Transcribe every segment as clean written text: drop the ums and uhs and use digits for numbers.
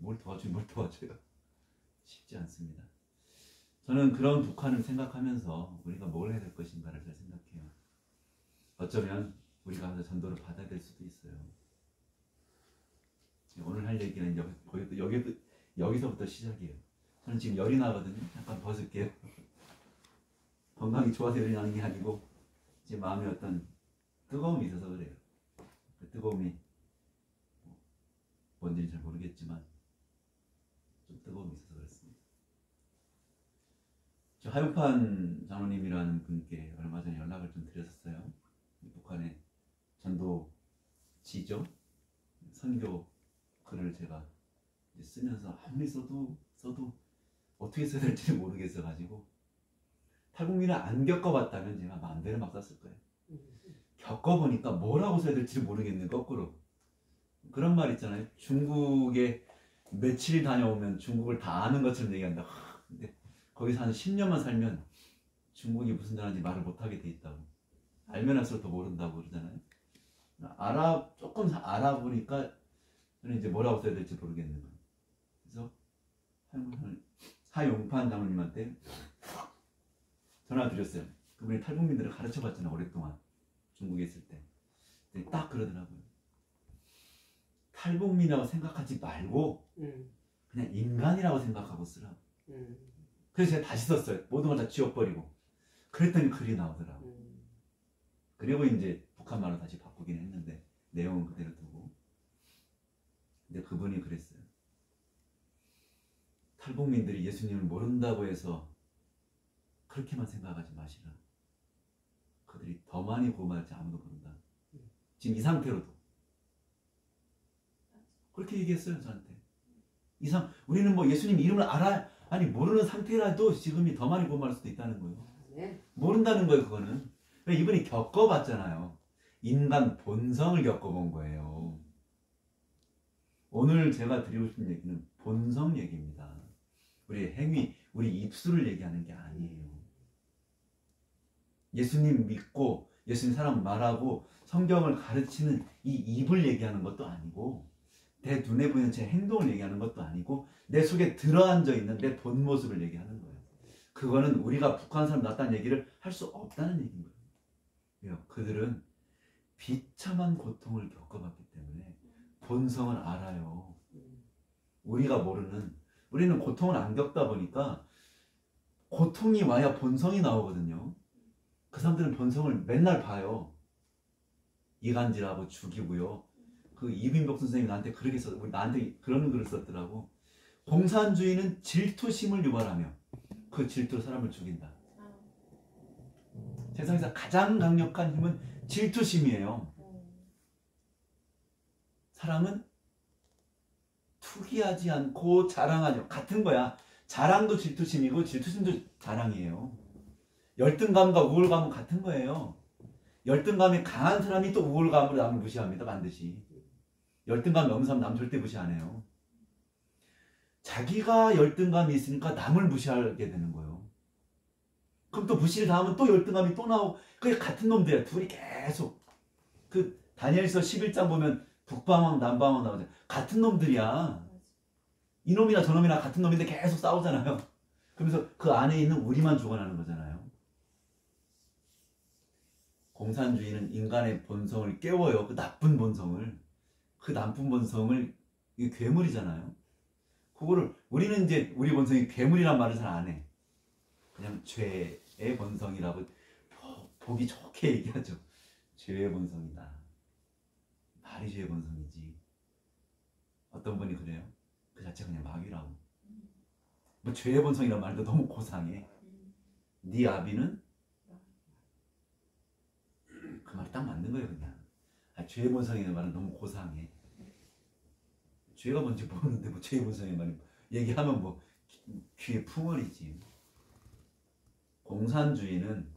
뭘 도와줘요. 쉽지 않습니다. 저는 그런 북한을 생각하면서 우리가 뭘 해야 될 것인가를 잘 생각해요. 어쩌면 우리가 하면서 전도를 받아야 될 수도 있어요. 오늘 할 얘기는 여기서부터 시작이에요. 저는 지금 열이 나거든요. 잠깐 벗을게요. 건강이 좋아서 열이 나는 게 아니고 제 마음에 어떤 뜨거움이 있어서 그래요. 그 뜨거움이 뭔지는 잘 모르겠지만 좀 뜨거움이 있어서 그렇습니다. 저 하용판 장로님이라는 분께 얼마 전에 연락을 좀 드렸었어요. 북한의 전도 지죠, 선교 글을 제가 이제 쓰면서 아무리 써도 어떻게 써야 될지 모르겠어 가지고, 탈북민을 안 겪어봤다면 제가 마음대로 막 썼을 거예요. 겪어보니까 뭐라고 써야 될지 모르겠는, 거꾸로. 그런 말 있잖아요. 중국에 며칠 다녀오면 중국을 다 아는 것처럼 얘기한다. 근데 거기서 한 10년만 살면 중국이 무슨 나라인지 말을 못하게 돼 있다고. 알면 할수록 더 모른다고 그러잖아요. 조금 알아보니까 저는 이제 뭐라고 써야 될지 모르겠는 거예요. 그래서 하용판 장로님한테 전화 드렸어요. 그분이 탈북민들을 가르쳐 봤잖아요, 오랫동안 중국에 있을 때. 근데 딱 그러더라고요. 탈북민이라고 생각하지 말고 그냥 인간이라고 생각하고 쓰라고. 그래서 제가 다시 썼어요. 모든 걸 다 지워버리고. 그랬더니 글이 나오더라고요. 그리고 이제 북한말로 다시 바꾸긴 했는데 내용은 그대로 두고. 근데 그분이 그랬어요. 탈북민들이 예수님을 모른다고 해서 그렇게만 생각하지 마시라. 그들이 더 많이 구원받을지 아무도 모른다. 지금 이 상태로도 그렇게 얘기했어요, 저한테. 우리는 뭐 예수님 이름을 모르는 상태라도 지금이 더 많이 구원받을 수도 있다는 거예요. 모른다는 거예요, 그거는. 왜? 이분이 겪어봤잖아요. 인간 본성을 겪어본 거예요. 오늘 제가 드리고 싶은 얘기는 본성 얘기입니다. 우리 행위, 우리 입술을 얘기하는 게 아니에요. 예수님 믿고 예수님 사람 말하고 성경을 가르치는 이 입을 얘기하는 것도 아니고, 내 눈에 보이는 제 행동을 얘기하는 것도 아니고, 내 속에 들어앉아 있는 내 본 모습을 얘기하는 거예요. 그거는 우리가 북한 사람 낫다는 얘기를 할 수 없다는 얘기인 거예요. 왜요? 그들은 비참한 고통을 겪어봤기 때문에 본성을 알아요. 우리는 고통을 안 겪다 보니까 고통이 와야 본성이 나오거든요. 그 사람들은 본성을 맨날 봐요. 이간질하고 죽이고요. 그 이빈복 선생님이 나한테 나한테 그런 글을 썼더라고. 공산주의는 질투심을 유발하며 그 질투로 사람을 죽인다. 세상에서 가장 강력한 힘은 질투심이에요. 사람은 투기하지 않고 자랑하죠. 같은 거야. 자랑도 질투심이고 질투심도 자랑이에요. 열등감과 우월감은 같은 거예요. 열등감이 강한 사람이 또 우월감으로 남을 무시합니다. 반드시. 열등감이 없는 사람 남 절대 무시 안 해요. 자기가 열등감이 있으니까 남을 무시하게 되는 거예요. 그럼 또 무시를 당하면 또 열등감이 또 나오고, 그게 같은 놈들이야. 둘이 계속. 그 다니엘서 11장 보면 북방왕 남방왕 나오잖아요. 같은 놈들이야. 이놈이나 저놈이나 같은 놈인데 계속 싸우잖아요. 그러면서 그 안에 있는 우리만 죽어나는 거잖아요. 공산주의는 인간의 본성을 깨워요. 그 나쁜 본성을. 이게 괴물이잖아요. 그거를 우리는 이제 우리 본성이 괴물이란 말을 잘 안 해. 그냥 죄의 본성이라고 보기 좋게 얘기하죠. 죄의 본성이다. 말이 죄의 본성이지. 어떤 분이 그래요. 그 자체가 그냥 마귀라고. 뭐 죄의 본성이란 말도 너무 고상해. 네 아비는 그 말이 딱 맞는 거예요, 그냥. 죄의 본성이라는 말은 너무 고상해. 죄가 뭔지 모르는데 뭐 죄의 본성의 말이 얘기하면 뭐 귀에 풍월이지. 공산주의는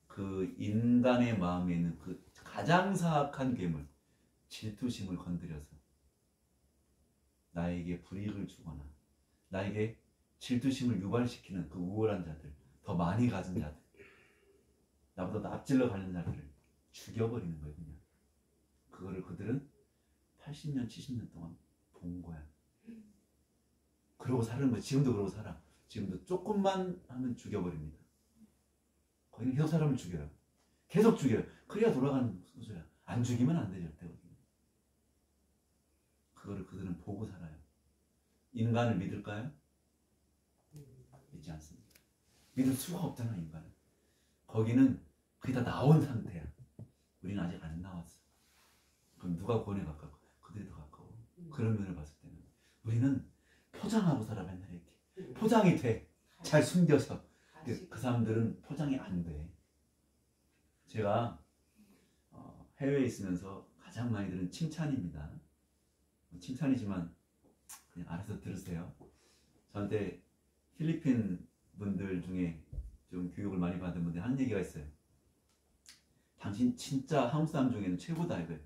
그 인간의 마음에 있는 그 가장 사악한 괴물, 질투심을 건드려서 나에게 불이익을 주거나 나에게 질투심을 유발시키는 그 우월한 자들, 더 많이 가진 자들, 나보다 더 앞질러 가는 자들을 죽여버리는 거예요, 그냥. 그거를 그들은 80년, 70년 동안 본 거야. 그러고 사는 거예요. 지금도 그러고 살아. 지금도 조금만 하면 죽여버립니다. 거기는 계속 사람을 죽여요. 계속 죽여요. 그래야 돌아가는 소리야. 안 죽이면 안 되죠. 그거를 그들은 보고 살아요. 인간을 믿을까요? 믿지 않습니다. 믿을 수가 없잖아, 인간은. 거기는 그게 다 나온 상태야. 우리는 아직 안 나왔어. 그럼 누가 구원에 가까워? 그들이 더 가까워. 그런 면을 봤을 때는 우리는 포장하고 살아. 맨날 이렇게 포장이 돼. 잘 숨겨서. 그 사람들은 포장이 안 돼. 제가 해외에 있으면서 가장 많이 들은 칭찬입니다. 칭찬이지만 그냥 알아서 들으세요. 저한테 필리핀 분들 중에 좀 교육을 많이 받은 분들 하는 얘기가 있어요. 당신 진짜 한국 사람 중에는 최고다 이거예요.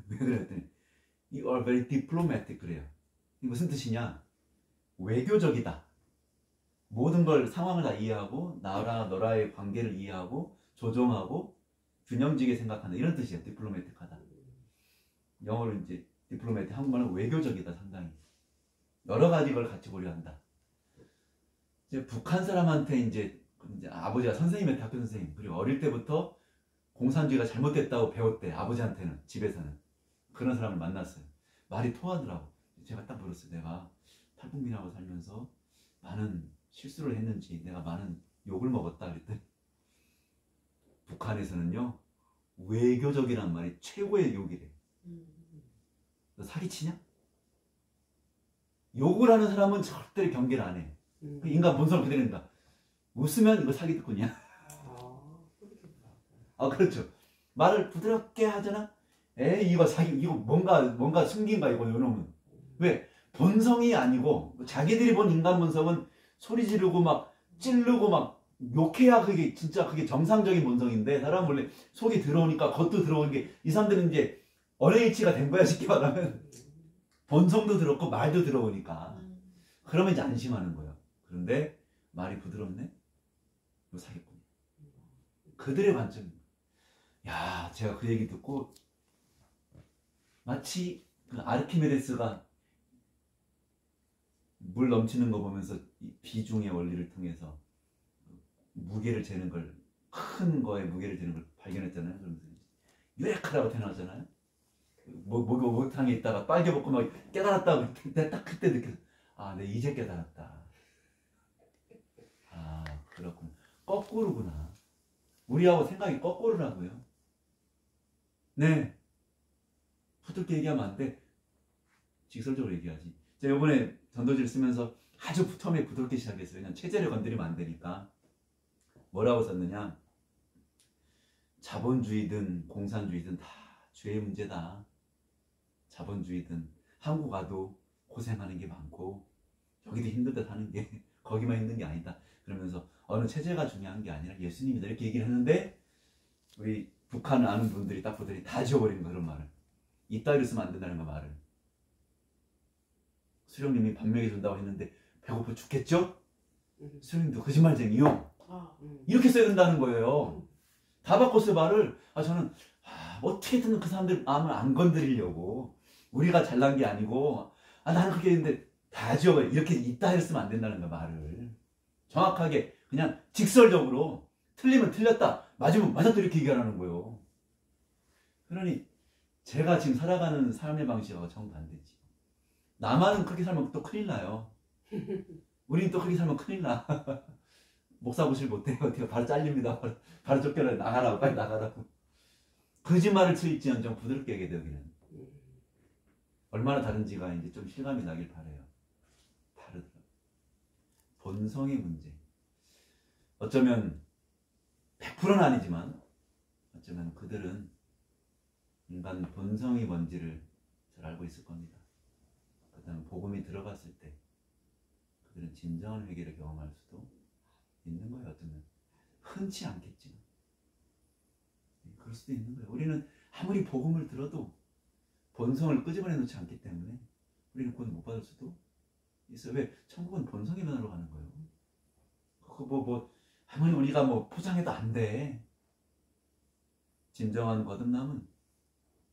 왜 그랬더니 You are very diplomatic 그래요. 이게 무슨 뜻이냐? 외교적이다. 모든 걸 상황을 다 이해하고 나라 너라의 관계를 이해하고 조정하고 균형지게 생각한다 이런 뜻이에요. 디플로매틱하다. 영어로 이제 디플로매틱 한국말은 외교적이다. 상당히 여러 가지 걸 같이 고려한다. 이제 북한 사람한테 이제 아버지가 선생님한테 학교 선생님 그리고 어릴 때부터 공산주의가 잘못됐다고 배웠대. 아버지한테는 집에서는 그런 사람을 만났어요. 말이 통하더라고. 제가 딱 물었어요. 내가 탈북민하고 살면서 많은 실수를 했는지 내가 많은 욕을 먹었다 그랬더니 북한에서는요 외교적이란 말이 최고의 욕이래. 너 사기치냐? 욕을 하는 사람은 절대 경계를 안 해. 인간 본성을 그대로 낸다. 웃으면 이거 사기꾼이야. 아 그렇죠. 말을 부드럽게 하잖아. 에이 이거 사기 이거 뭔가 숨긴 거야 이거 요놈은. 왜? 본성이 아니고 자기들이 본 인간 본성은 소리 지르고 막 찌르고 막 욕해야 그게 진짜 그게 정상적인 본성인데 사람 원래 속이 들어오니까 겉도 들어오는 게 이 사람들은 이제 어레이치가 된 거야 쉽게 말하면. 본성도 들었고 말도 들어오니까 그러면 이제 안심하는 거예요. 그런데 말이 부드럽네? 이거 사기꾼. 그들의 관점입니다. 야 제가 그 얘기 듣고 마치 그 아르키메데스가 물 넘치는 거 보면서 이 비중의 원리를 통해서 무게를 재는 걸 큰 거에 무게를 재는 걸 발견했잖아요. 그러면서 유레카라고 태어나잖아요. 목욕탕에 있다가 빨개벗고 막 깨달았다고 딱 그때 느꼈어. 아, 내 이제 깨달았다. 아, 그렇구나. 거꾸로구나. 우리하고 생각이 거꾸로라고요. 네. 부드럽게 얘기하면 안 돼. 직설적으로 얘기하지. 제가 이번에 전도지를 쓰면서 아주 처음에 부드럽게 시작했어요. 왜냐면 체제를 건드리면 안 되니까. 뭐라고 썼느냐. 자본주의든 공산주의든 다 죄의 문제다. 자본주의든 한국 와도 고생하는 게 많고 여기도 힘들다 사는 게 거기만 힘든 게 아니다. 그러면서 어느 체제가 중요한 게 아니라 예수님이다 이렇게 얘기를 했는데 우리 북한을 아는 분들이 딱 보더니 다 지워버리는 거 그런 말을. 이따위로 쓰면 안 된다는 거 말을. 수령님이 밥 먹여준다고 했는데 배고파 죽겠죠? 수령님도 거짓말쟁이요. 이렇게 써야 된다는 거예요. 다 바꿨어요 말을. 저는 어떻게든 그 사람들 마음을 안 건드리려고 우리가 잘난 게 아니고 나는 그렇게 했는데 다 지워버려. 이렇게 이따위로 쓰면 안 된다는 거 말을. 정확하게 그냥 직설적으로 틀리면 틀렸다 맞으면 맞았다 이렇게 얘기하라는 거예요. 그러니 제가 지금 살아가는 삶의 방식하고 정반대지. 나만은 그렇게 살면 또 큰일 나요. 우리는 또 그렇게 살면 큰일 나. 목사 보실 못해요. 바로 잘립니다. 바로 쫓겨나요. 나가라고 빨리 나가라고. 거짓말을 치일지언정 부드럽게 얘기해야 돼요. 여기는. 얼마나 다른지가 이제 좀 실감이 나길 바라요. 다르더라고요. 본성의 문제. 어쩌면 100%는 아니지만 어쩌면 그들은 인간 본성이 뭔지를 잘 알고 있을 겁니다. 그 다음 복음이 들어갔을 때 그들은 진정한 회개를 경험할 수도 있는 거예요. 어쩌면 흔치 않겠지만 그럴 수도 있는 거예요. 우리는 아무리 복음을 들어도 본성을 끄집어내 놓지 않기 때문에 우리는 구원 못 받을 수도 있어요. 왜? 천국은 본성의 변화로 가는 거예요. 그거 아무리 우리가 포장해도 안 돼. 진정한 거듭남은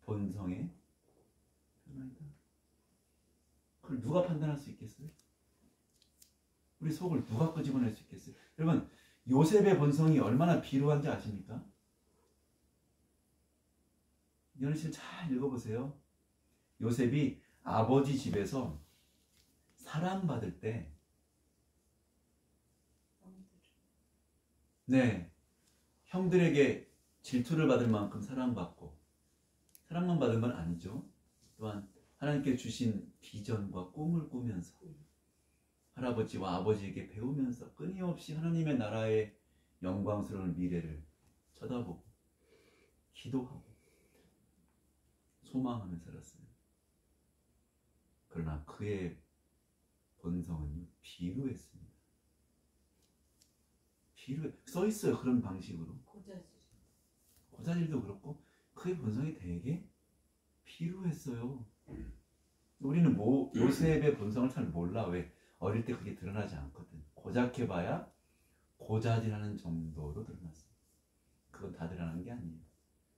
본성의 변화이다. 그걸 누가 판단할 수 있겠어요? 우리 속을 누가 끄집어낼 수 있겠어요? 여러분, 요셉의 본성이 얼마나 비루한지 아십니까? 연희실 잘 읽어보세요. 요셉이 아버지 집에서 사랑받을 때, 네, 형들에게 질투를 받을 만큼 사랑받고, 사랑만 받은 건 아니죠. 또한 하나님께 주신 비전과 꿈을 꾸면서 할아버지와 아버지에게 배우면서 끊임없이 하나님의 나라의 영광스러운 미래를 쳐다보고 기도하고 소망하며 살았어요. 그러나 그의 본성은 비루했습니다. 써 있어요. 그런 방식으로. 고자질도 그렇고 그의 본성이 되게 비루했어요. 우리는 요셉의 본성을 잘 몰라. 왜? 어릴 때 그게 드러나지 않거든. 고작해봐야 고자질하는 정도로 드러났어. 그건 다 드러나는 게 아니에요.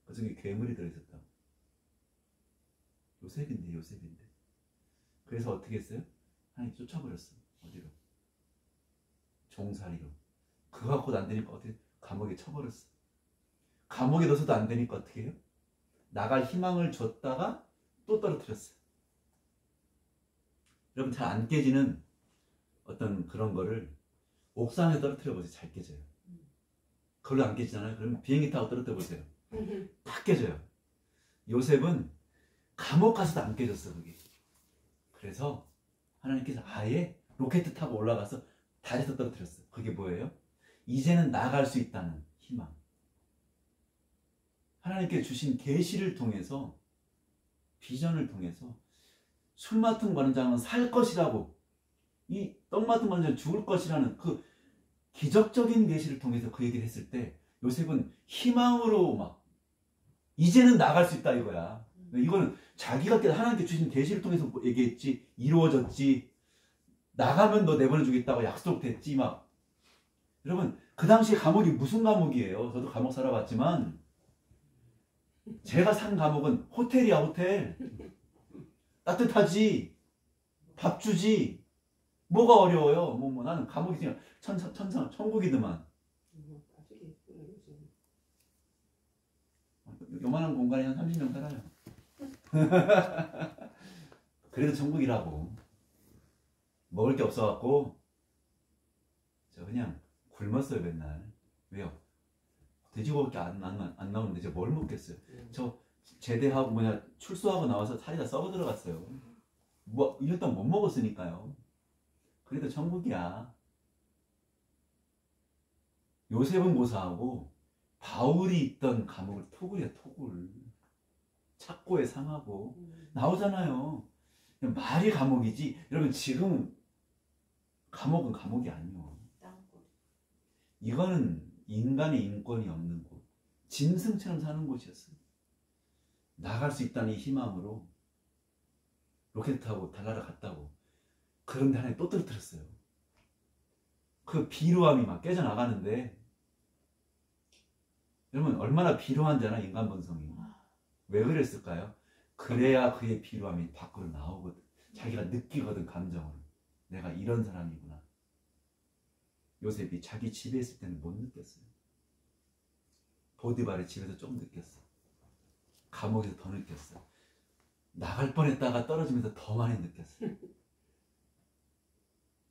그 중에 괴물이 들어있었다고. 요셉인데. 그래서 어떻게 했어요? 하나님 쫓아버렸어. 어디로? 종살이로. 그거 갖고도 안 되니까 어떻게? 감옥에 쳐버렸어. 감옥에 넣어서도 안 되니까 어떻게 해요? 나갈 희망을 줬다가 또 떨어뜨렸어. 여러분, 잘 안 깨지는 어떤 그런 거를 옥상에 떨어뜨려 보세요. 잘 깨져요. 그걸로 안 깨지잖아요. 그러면 비행기 타고 떨어뜨려 보세요. 다 깨져요. 요셉은 감옥 가서도 안 깨졌어, 그게. 그래서 하나님께서 아예 로켓 타고 올라가서 다리에서 떨어뜨렸어요. 그게 뭐예요? 이제는 나갈 수 있다는 희망. 하나님께 주신 계시를 통해서, 비전을 통해서 술 맡은 관장은 살 것이라고, 이 떡 맡은 관장은 죽을 것이라는 그 기적적인 계시를 통해서 그 얘기를 했을 때 요셉은 희망으로 막 이제는 나갈 수 있다 이거야. 이거는 자기가 하나님께 주신 계시를 통해서 얘기했지, 이루어졌지, 나가면 너 내보내주겠다고 약속됐지 막. 여러분, 그 당시에 감옥이 무슨 감옥이에요? 저도 감옥 살아봤지만 제가 산 감옥은 호텔이야, 호텔. 따뜻하지, 밥 주지, 뭐가 어려워요? 나는 감옥이 그냥 천국이더만. 요만한 공간에 한 30명 살아요. 그래도 천국이라고. 먹을 게 없어갖고 저 그냥 굶었어요 맨날. 왜요? 돼지고기 안 나오는데 저 뭘 먹겠어요? 저 제대하고 출소하고 나와서 살이 다 썩어 들어갔어요. 1년 동안 못 먹었으니까요. 그래도 천국이야. 요셉은 고사하고 바울이 있던 감옥을 토굴이야, 토굴. 착고에 상하고 나오잖아요. 말이 감옥이지. 여러분, 지금 감옥은 감옥이 아니요. 이거는 인간의 인권이 없는 곳, 짐승처럼 사는 곳이었어요. 나갈 수 있다는 이 희망으로 로켓 타고 달나라 갔다고. 그런데 하나님 또 떨어뜨렸어요. 그 비루함이 막 깨져나가는데, 여러분 얼마나 비루한지 아나? 인간 본성이. 왜 그랬을까요? 그래야 그의 비루함이 밖으로 나오거든. 자기가 느끼거든, 감정으로. 내가 이런 사람이구나. 요셉이 자기 집에 있을 때는 못 느꼈어요. 보디발의 집에서 좀 느꼈어. 감옥에서 더 느꼈어. 나갈 뻔했다가 떨어지면서 더 많이 느꼈어.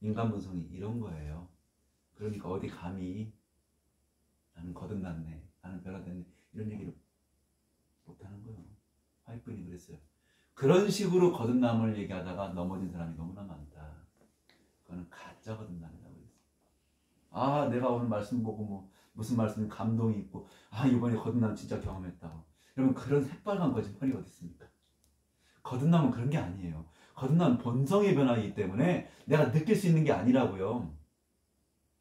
인간 본성이 이런 거예요. 그러니까 어디 감히 나는 거듭났네, 나는 변화됐네, 이런 얘기를 못하는 거예요. 화이프니 그랬어요. 그런 식으로 거듭남을 얘기하다가 넘어진 사람이 너무나 많다. 그거는 가짜 거듭남이라고 했어요. 내가 오늘 말씀 보고 무슨 말씀 감동이 있고, 이번에 거듭남 진짜 경험했다고. 여러분, 그런 새빨간 거짓말이 어디 있습니까? 거듭남은 그런 게 아니에요. 거듭남은 본성의 변화이기 때문에 내가 느낄 수 있는 게 아니라고요.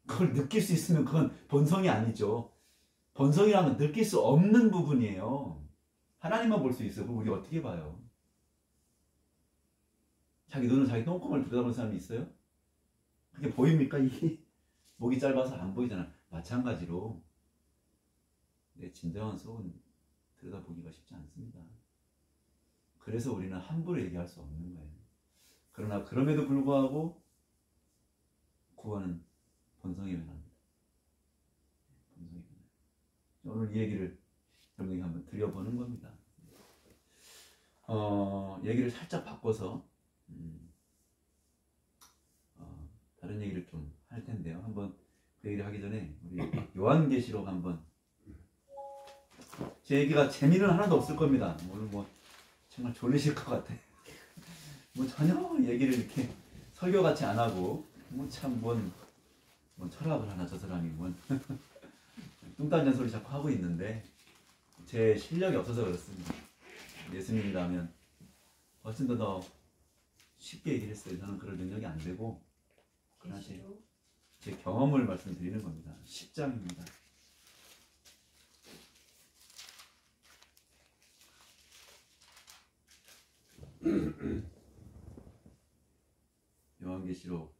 그걸 느낄 수 있으면 그건 본성이 아니죠. 본성이라면 느낄 수 없는 부분이에요. 하나님만 볼 수 있어요. 그럼 우리 어떻게 봐요? 자기 눈으로 자기 똥구멍을 들여다보는 사람이 있어요? 그게 보입니까? 이게 목이 짧아서 안 보이잖아. 마찬가지로 내 진정한 속은 들여다보기가 쉽지 않습니다. 그래서 우리는 함부로 얘기할 수 없는 거예요. 그러나 그럼에도 불구하고 구원은 본성에 변합니다. 본성에 변합니다. 오늘 이 얘기를 여러분에게 한번 드려보는 겁니다. 얘기를 살짝 바꿔서 다른 얘기를 좀 할 텐데요. 한번 그 얘기를 하기 전에 우리 요한계시록 한번, 제 얘기가 재미는 하나도 없을 겁니다. 오늘 뭐 정말 졸리실 것 같아. 뭐 전혀 얘기를 이렇게 설교같이 안 하고 뭐 참 뭔 철학을 하나 저 사람이 뭔 뚱딴전 소리 자꾸 하고 있는데 제 실력이 없어서 그렇습니다. 예수님이라면 훨씬 더 쉽게 얘기를 했어요. 저는 그럴 능력이 안 되고 그러나 제 경험을 말씀드리는 겁니다. 10장입니다. 요한계시록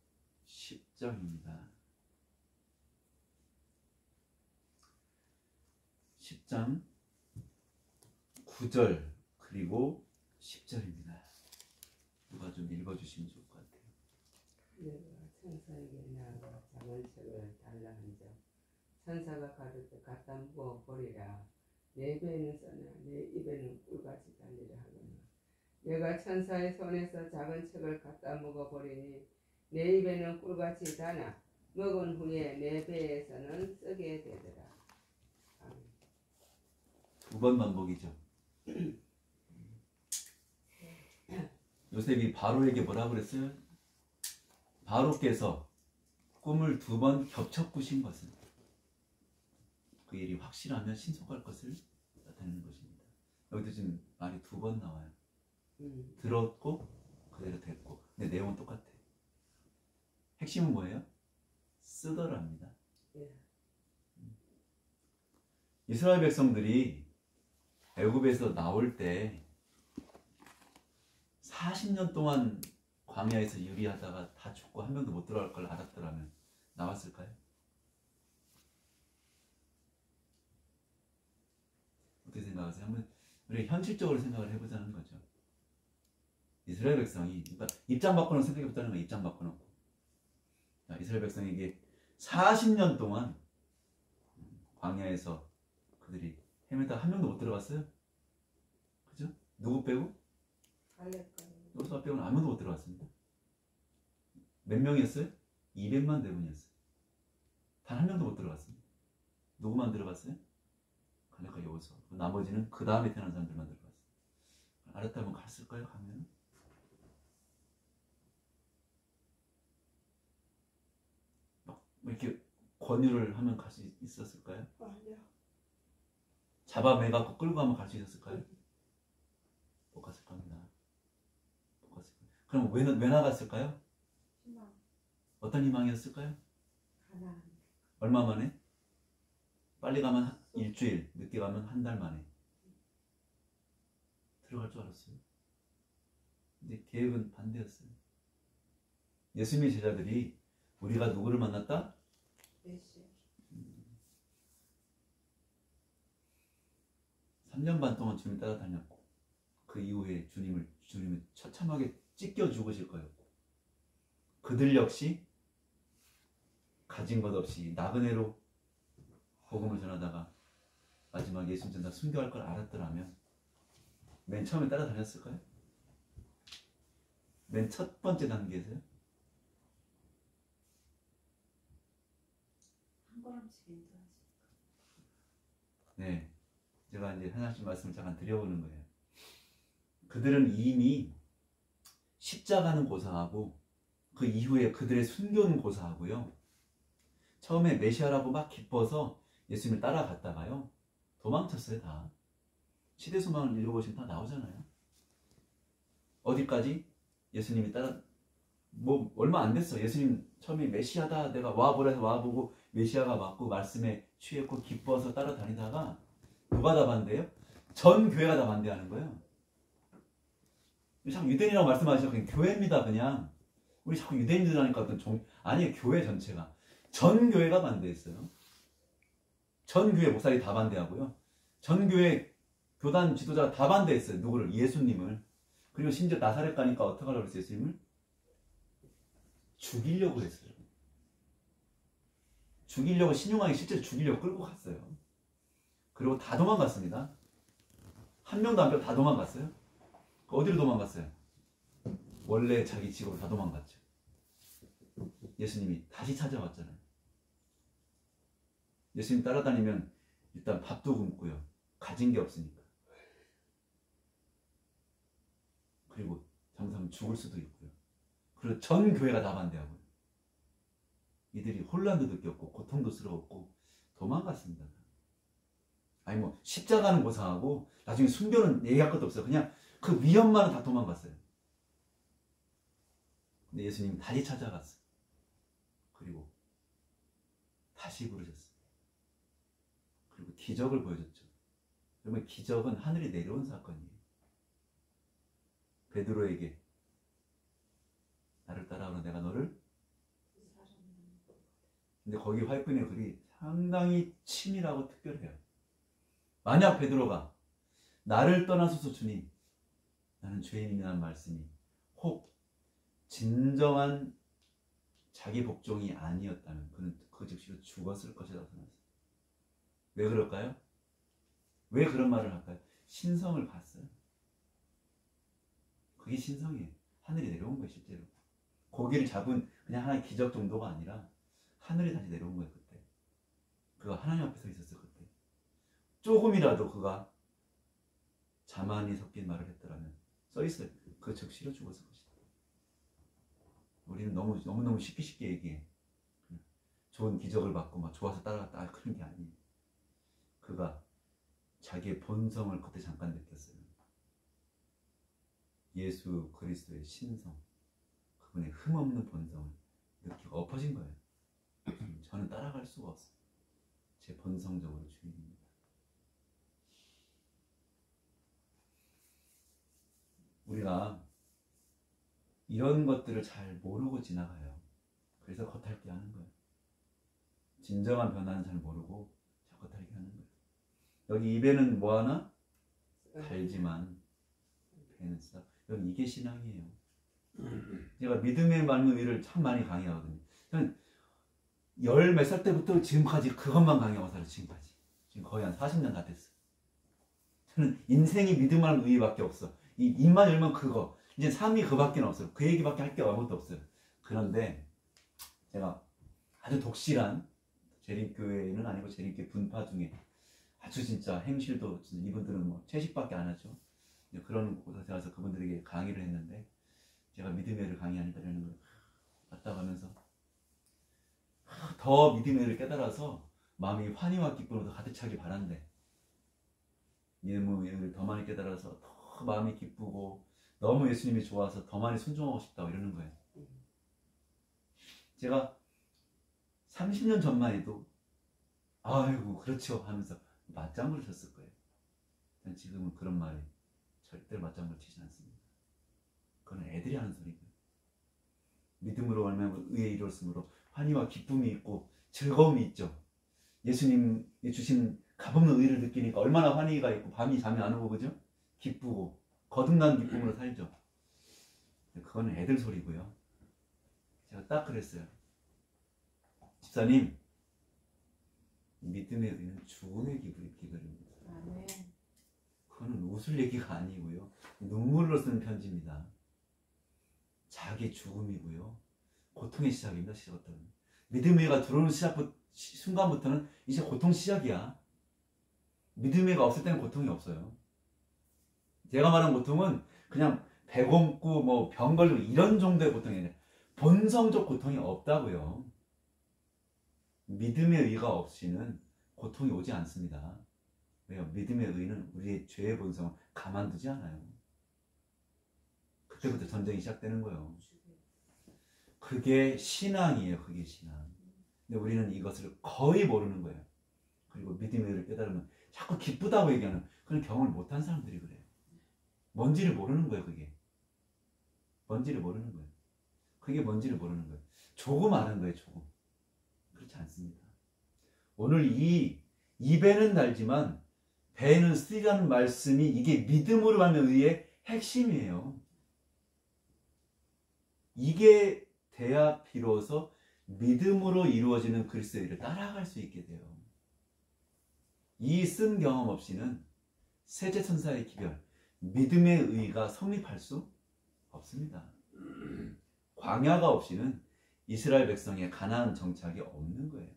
10장입니다. 10장 9절 그리고 10절입니다. 누가 좀 읽어주시면 좋을 것 같아요. 내가 천사에게 나아가 작은 책을 달라 한즉 천사가 가르쳐 갖다 묵어 버리라. 내 배에는 써나 내 입에는 꿀같이 달리라 하거나 내가 천사의 손에서 작은 책을 갖다 묵어 버리니 내 입에는 꿀같이 달아 먹은 후에 내 배에서는 쓰게 되더라. 아멘. 두 번 반복이죠. 요셉이 바로에게 뭐라고 그랬어요? 바로께서 꿈을 2번 겹쳐 꾸신 것은 그 일이 확실하면 신속할 것을 나타내는 것입니다. 여기도 지금 말이 2번 나와요. 들었고 그대로 됐고. 근데 내용은 똑같아. 핵심은 뭐예요? 쓰더랍니다. 이스라엘 백성들이 애굽에서 나올 때 40년 동안 광야에서 유리하다가 다 죽고 한 명도 못 들어갈 걸 알았더라면 나왔을까요? 어떻게 생각하세요? 한번 우리 현실적으로 생각을 해보자는 거죠. 이스라엘 백성이, 그러니까 입장 바꿔놓고 생각해보자는 거예요. 입장 바꿔놓고. 자, 이스라엘 백성에게 40년 동안 광야에서 그들이 헤매다 한 명도 못 들어갔어요. 그죠? 누구 빼고? 여호수아 빼고는 아무도 못 들어갔습니다. 몇 명이었어요? 200만 대군이었어요. 단 한 명도 못 들어갔습니다. 누구만 들어갔어요? 갈렙과 여호수아. 나머지는 그 다음에 태어난 사람들만 들어갔어요. 알았다면 갔을까요? 가면? 막 이렇게 권유를 하면 갈 수 있었을까요? 아니요. 잡아매갖고 끌고 가면 갈 수 있었을까요? 못 갔을 겁니다. 못 갔을 거예요. 그럼 왜 나갔을까요? 희망. 어떤 희망이었을까요? 하나. 얼마 만에? 빨리 가면 일주일, 늦게 가면 한 달 만에 들어갈 줄 알았어요. 근데 계획은 반대였어요. 예수님의 제자들이 우리가 누구를 만났다? 메시아. 3년 반 동안 주님 따라다녔고 그 이후에 주님을 처참하게 찢겨 죽으실 거였고 그들 역시 가진 것 없이 나그네로 복음을 전하다가 마지막에 예수님 전다 순교할 걸 알았더라면 맨 처음에 따라다녔을까요? 맨 첫 번째 단계에서요? 한 걸음씩 인도하시니까. 네, 제가 이제 하나씩 말씀을 잠깐 드려보는 거예요. 그들은 이미 십자가는 고사하고 그 이후에 그들의 순교는 고사하고요. 처음에 메시아라고 막 기뻐서 예수님을 따라갔다가요. 도망쳤어요, 다. 시대소망을 읽어보시면 다 나오잖아요. 어디까지? 예수님이 뭐 얼마 안 됐어. 예수님 처음에 메시아다 내가 와보라 해서 와보고 메시아가 맞고 말씀에 취했고 기뻐서 따라다니다가 누가 다 반대해요? 전 교회가 다 반대하는 거예요. 자꾸 유대인이라고 말씀하시죠. 그냥 교회입니다. 그냥 우리 자꾸 유대인들하니까 어떤 아니에요. 교회 전체가 전 교회가 반대했어요. 전 교회 목사들이 다 반대하고요. 전 교회 교단 지도자가 다 반대했어요. 누구를? 예수님을. 그리고 심지어 나사렛 가니까 어떻게 하려고 그랬어요? 예수님을? 죽이려고 했어요. 죽이려고, 신용왕이 실제로 죽이려고 끌고 갔어요. 그리고 다 도망갔습니다. 한 명도 안 빼고 다 도망갔어요. 어디로 도망갔어요? 원래 자기 집으로 다 도망갔죠. 예수님이 다시 찾아왔잖아요. 예수님 따라다니면 일단 밥도 굶고요. 가진 게 없으니까. 그리고 잘못하면 죽을 수도 있고요. 그리고 전 교회가 다 반대하고요. 이들이 혼란도 느꼈고 고통도 스러웠고 도망갔습니다. 아니 뭐 십자가는 고상하고 나중에 순교는 얘기할 것도 없어요. 그냥 그 위험만은 다 도망갔어요. 근데 예수님 다시 찾아갔어요. 그리고 다시 부르셨어요. 그리고 기적을 보여줬죠. 그러면 기적은 하늘이 내려온 사건이에요. 베드로에게 나를 따라오라 내가 너를, 근데 거기 화이트의 글이 상당히 치밀하고 특별해요. 만약 베드로가 나를 떠나소서 주님 나는 죄인이라는 말씀이 혹 진정한 자기 복종이 아니었다면 그는 그 즉시로 죽었을 것이라고 생각했어요. 왜 그럴까요? 왜 그런 말을 할까요? 신성을 봤어요. 그게 신성이에요. 하늘이 내려온 거예요. 실제로 고기를 잡은 그냥 하나의 기적 정도가 아니라 하늘이 다시 내려온 거예요. 그때 그가 하나님 앞에 서 있었어요. 그때 조금이라도 그가 자만이 섞인 말을 했더라면 써있어요. 그 즉시로 죽었을 것이다. 우리는 너무너무 쉽게 얘기해. 좋은 기적을 받고 막 좋아서 따라갔다 그런 게 아니에요. 그가 자기의 본성을 그때 잠깐 느꼈어요. 예수 그리스도의 신성, 그분의 흠없는 본성을 느끼고 엎어진 거예요. 저는 따라갈 수가 없어요. 제 본성적으로 주인입니다. 우리가 이런 것들을 잘 모르고 지나가요. 그래서 겉핥기 하는 거예요. 진정한 변화는 잘 모르고 겉핥기 하는 거예요. 여기 입에는 뭐하나? 달지만 배는 쓰다. 여러분 이게 신앙이에요. 제가 믿음의 많은 의를 참 많이 강의하거든요. 저는 10몇 살 때부터 지금까지 그것만 강의하고 살아요. 지금까지. 지금 거의 한 40년 다 됐어요. 저는 인생이 믿음 많은 의밖에 없어. 이 입만 열면 그거. 이제 삶이 그밖에 없어요. 그 얘기밖에 할 게 아무것도 없어요. 그런데 제가 아주 독실한 재림교회는 아니고 재림교회 분파 중에 아주 진짜 행실도 진짜 이분들은 뭐 채식밖에 안 하죠. 그런 곳에 가서 그분들에게 강의를 했는데 제가 믿음의 의를 강의하니까 이러는 걸 왔다 가면서 더 믿음의 의를 깨달아서 마음이 환희와 기쁨으로 가득 차길 바란대. 믿음의 의를 더 많이 깨달아서 더 마음이 기쁘고 너무 예수님이 좋아서 더 많이 순종하고 싶다고 이러는 거예요. 제가 30년 전만 해도 아이고 그렇죠 하면서 맞장구를 쳤을 거예요. 지금은 그런 말에 절대로 맞장구를 치지 않습니다. 그건 애들이 하는 소리고요. 믿음으로 말미암아 의에 이루었으므로 환희와 기쁨이 있고 즐거움이 있죠. 예수님이 주신 값없는 의를 느끼니까 얼마나 환희가 있고 밤이 잠이 안 오고 그죠? 기쁘고 거듭난 기쁨으로 살죠. 그거는 애들 소리고요. 제가 딱 그랬어요. 집사님, 믿음의 의는 죽음의 기별입니다. 아멘. 그거는 웃을 얘기가 아니고요. 눈물로 쓰는 편지입니다. 자기 죽음이고요. 고통의 시작입니다. 시작부터는. 믿음의 의가 들어오는 순간부터는 이제 고통 시작이야. 믿음의 의가 없을 때는 고통이 없어요. 제가 말한 고통은 그냥 배고프고 뭐 병 걸리고 이런 정도의 고통이 아니라 본성적 고통이 없다고요. 믿음의 의가 없이는 고통이 오지 않습니다. 왜요? 믿음의 의는 우리의 죄의 본성을 가만두지 않아요. 그때부터 전쟁이 시작되는 거예요. 그게 신앙이에요. 그게 신앙. 근데 우리는 이것을 거의 모르는 거예요. 그리고 믿음의 의를 깨달으면 자꾸 기쁘다고 얘기하는 그런 경험을 못한 사람들이 그래요. 뭔지를 모르는 거예요. 그게 뭔지를 모르는 거예요. 그게 뭔지를 모르는 거예요. 조금 아는 거예요. 조금. 그렇지 않습니다. 오늘 이 입에는 달지만 배에는 쓰리라는 말씀이 이게 믿음으로 받는 의의 핵심이에요. 이게 돼야 비로소 믿음으로 이루어지는 그리스도의 일을 따라갈 수 있게 돼요. 이 쓴 경험 없이는 세제천사의 기별, 믿음의 의가 성립할 수 없습니다. 광야가 없이는 이스라엘 백성의 가나안 정착이 없는 거예요.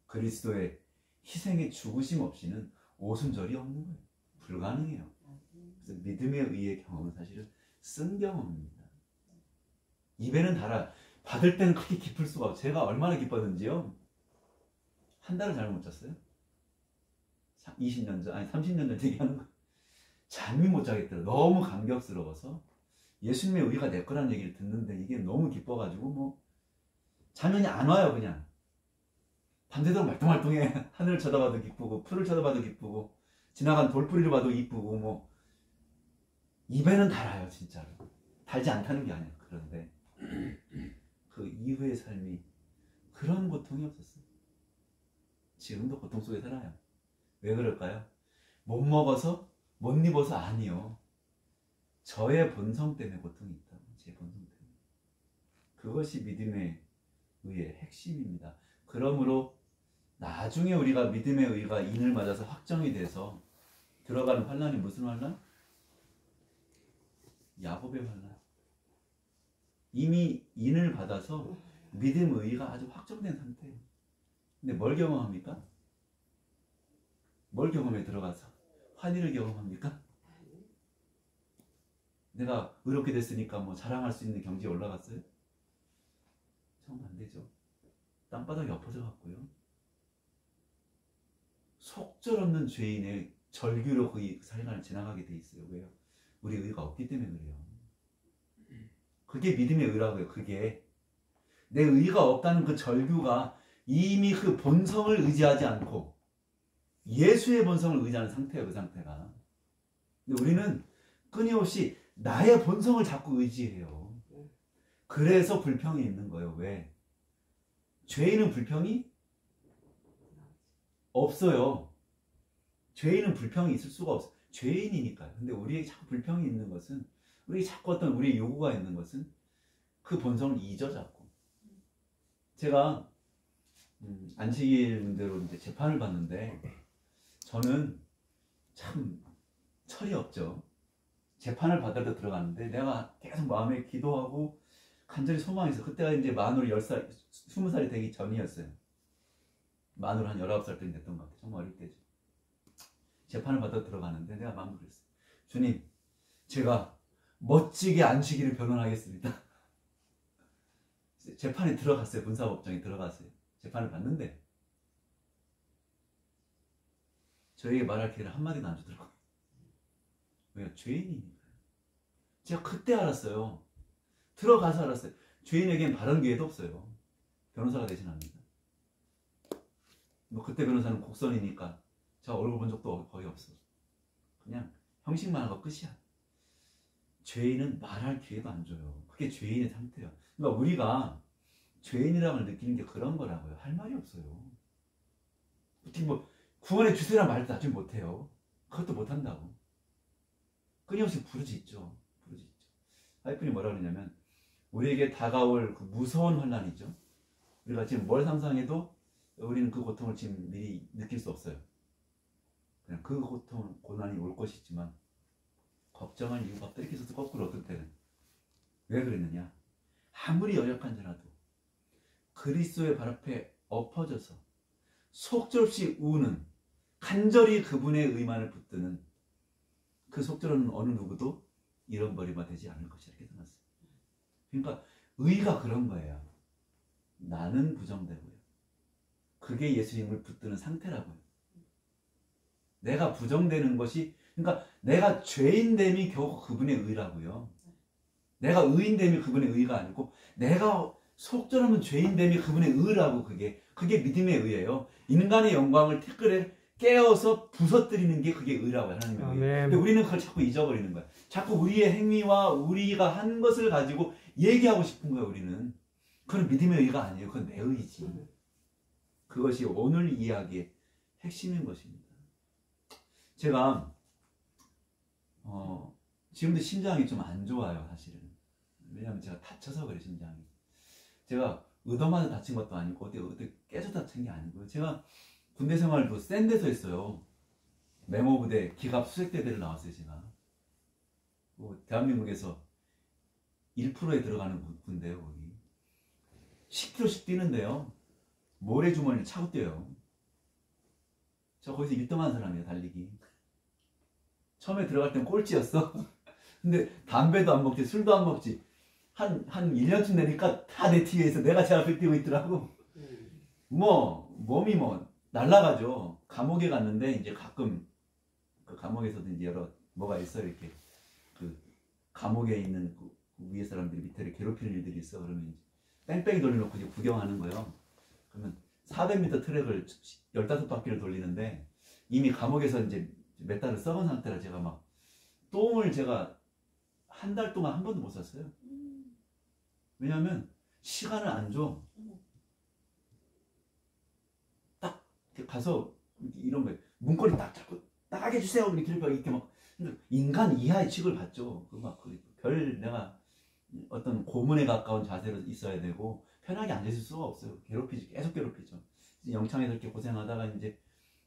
그리스도의 희생의 죽으심 없이는 오순절이 없는 거예요. 불가능해요. 그래서 믿음의 의의 경험은 사실은 쓴 경험입니다. 입에는 달아. 받을 때는 그렇게 기쁠 수가 없어요. 제가 얼마나 기뻤는지요. 한 달을 잘못 못 잤어요. 20년 전, 아니 30년 전 얘기하는 거. 잠이 못 자겠더라고요. 너무 감격스러워서 예수님의 의가 내 거라는 얘기를 듣는데 이게 너무 기뻐가지고 뭐 잠이 안 와요. 그냥 밤새도록 말똥말똥해. 하늘을 쳐다봐도 기쁘고 풀을 쳐다봐도 기쁘고 지나간 돌뿌리를 봐도 이쁘고 뭐 입에는 달아요. 진짜로 달지 않다는 게 아니에요. 그런데 그 이후의 삶이 그런 고통이 없었어요. 지금도 고통 속에 살아요. 왜 그럴까요? 못 먹어서 못 입어서 아니요. 저의 본성 때문에 고통이 있다고. 제 본성 때문에. 그것이 믿음의 의의 핵심입니다. 그러므로 나중에 우리가 믿음의 의가 인을 맞아서 확정이 돼서 들어가는 환난이 무슨 환난? 야곱의 환난. 이미 인을 받아서 믿음의 의가 아주 확정된 상태예요. 근데 뭘 경험합니까? 뭘 경험에 들어가서? 환희를 경험합니까? 내가 의롭게 됐으니까 뭐 자랑할 수 있는 경지에 올라갔어요? 정말 안 되죠. 땅바닥이 엎어져 갔고요. 속절없는 죄인의 절규로 그 사회관을 지나가게 돼 있어요. 왜요? 우리 의가 없기 때문에 그래요. 그게 믿음의 의라고요. 그게 내 의가 없다는 그 절규가 이미 그 본성을 의지하지 않고 예수의 본성을 의지하는 상태예요. 그 상태가. 근데 우리는 끊임없이 나의 본성을 자꾸 의지해요. 그래서 불평이 있는 거예요. 왜? 죄인은 불평이 없어요. 죄인은 불평이 있을 수가 없어요. 죄인이니까요. 근데 우리에게 자꾸 불평이 있는 것은, 우리에게 자꾸 어떤 우리의 요구가 있는 것은 그 본성을 잊어 자꾸. 제가 안식일 문제로 이제 재판을 받는데 저는 참 철이 없죠. 재판을 받으러 들어갔는데 내가 계속 마음에 기도하고 간절히 소망해서, 그때가 이제 만으로 10살, 20살이 되기 전이었어요. 만으로 한 19살 때 됐던 것 같아요. 정말 어릴 때죠. 재판을 받아 들어가는데 내가 마음을 그랬어요. 주님, 제가 멋지게 안식일을 변호하겠습니다. 재판에 들어갔어요. 군사법정에 들어갔어요. 재판을 받는데 저에게 말할 기회를 한마디도 안 주더라고요. 왜요? 죄인이니까요. 제가 그때 알았어요. 들어가서 알았어요. 죄인에겐 발언 기회도 없어요. 변호사가 대신합니다. 뭐 그때 변호사는 곡선이니까 제가 얼굴 본 적도 거의 없어. 그냥 형식만 하고 끝이야. 죄인은 말할 기회도 안 줘요. 그게 죄인의 상태예요. 그러니까 우리가 죄인이라고 느끼는 게 그런 거라고요. 할 말이 없어요. 어떻게 뭐 구원해 주세요란 말도 아직 못해요. 그것도 못한다고. 끊임없이 부르짖죠. 부르짖죠. 하이픈이 뭐라 그러냐면, 우리에게 다가올 그 무서운 환난이죠. 우리가 지금 뭘 상상해도 우리는 그 고통을 지금 미리 느낄 수 없어요. 그냥 그 고통, 고난이 올 것이지만 걱정할 이유가 없다. 이렇게 해서 거꾸로 어떨 때는 왜 그랬느냐? 아무리 연약한 자라도 그리스도의 발 앞에 엎어져서 속절없이 우는, 간절히 그분의 의만을 붙드는 그 속절없는 어느 누구도 잃어버리가 되지 않을 것이라 이렇게 생각했어요. 그러니까 의가 그런 거예요. 나는 부정되고요. 그게 예수님을 붙드는 상태라고요. 내가 부정되는 것이, 그러니까 내가 죄인됨이 겨우 그분의 의라고요. 내가 의인됨이 그분의 의가 아니고 내가 속절없는 죄인됨이 그분의 의라고. 그게 믿음의 의예요. 인간의 영광을 티끌에 깨어서 부서뜨리는 게 그게 의라고요. 하나님의 의. 근데 우리는 그걸 자꾸 잊어버리는 거야. 자꾸 우리의 행위와 우리가 한 것을 가지고 얘기하고 싶은 거예요. 우리는. 그건 믿음의 의가 아니에요. 그건 내 의지. 그것이 오늘 이야기의 핵심인 것입니다. 제가 지금도 심장이 좀 안 좋아요. 사실은. 왜냐하면 제가 다쳐서 그래. 심장이. 제가 의도만 다친 것도 아니고 어디 깨져 다친 게 아니고요. 제가 군대 생활도 센 데서 했어요. 메모부대, 기갑 수색대대를 나왔어요. 제가 대한민국에서 1%에 들어가는 군대요. 거기 10km씩 뛰는데요. 모래주머니를 차고 뛰어요. 저 거기서 1등 한 사람이에요. 달리기. 처음에 들어갈 땐 꼴찌였어. 근데 담배도 안 먹지, 술도 안 먹지. 한 1년쯤 되니까 다 내 뒤에 있어. 내가 제 앞에 뛰고 있더라고. 몸이 날라가죠. 감옥에 갔는데 이제 가끔 그 감옥에서도 이제 여러 뭐가 있어요. 이렇게 그 감옥에 있는 그 위에 사람들이 밑에를 괴롭히는 일들이 있어. 그러면 이제 뺑뺑이 돌려놓고 이제 구경하는 거예요. 그러면 400m 트랙을 15바퀴를 돌리는데 이미 감옥에서 이제 몇 달을 썩은 상태라 제가 막 똥을 제가 한 달 동안 한 번도 못 샀어요. 왜냐면 시간을 안 줘. 딱 가서 이런 거예요. 문고리 딱 잡고 딱 해주세요. 이렇게 막 인간 이하의 취급을 받죠. 별 내가 어떤 고문에 가까운 자세로 있어야 되고 편하게 앉아있을 수가 없어요. 괴롭히지, 계속 괴롭히죠. 영창에서 이렇게 고생하다가 이제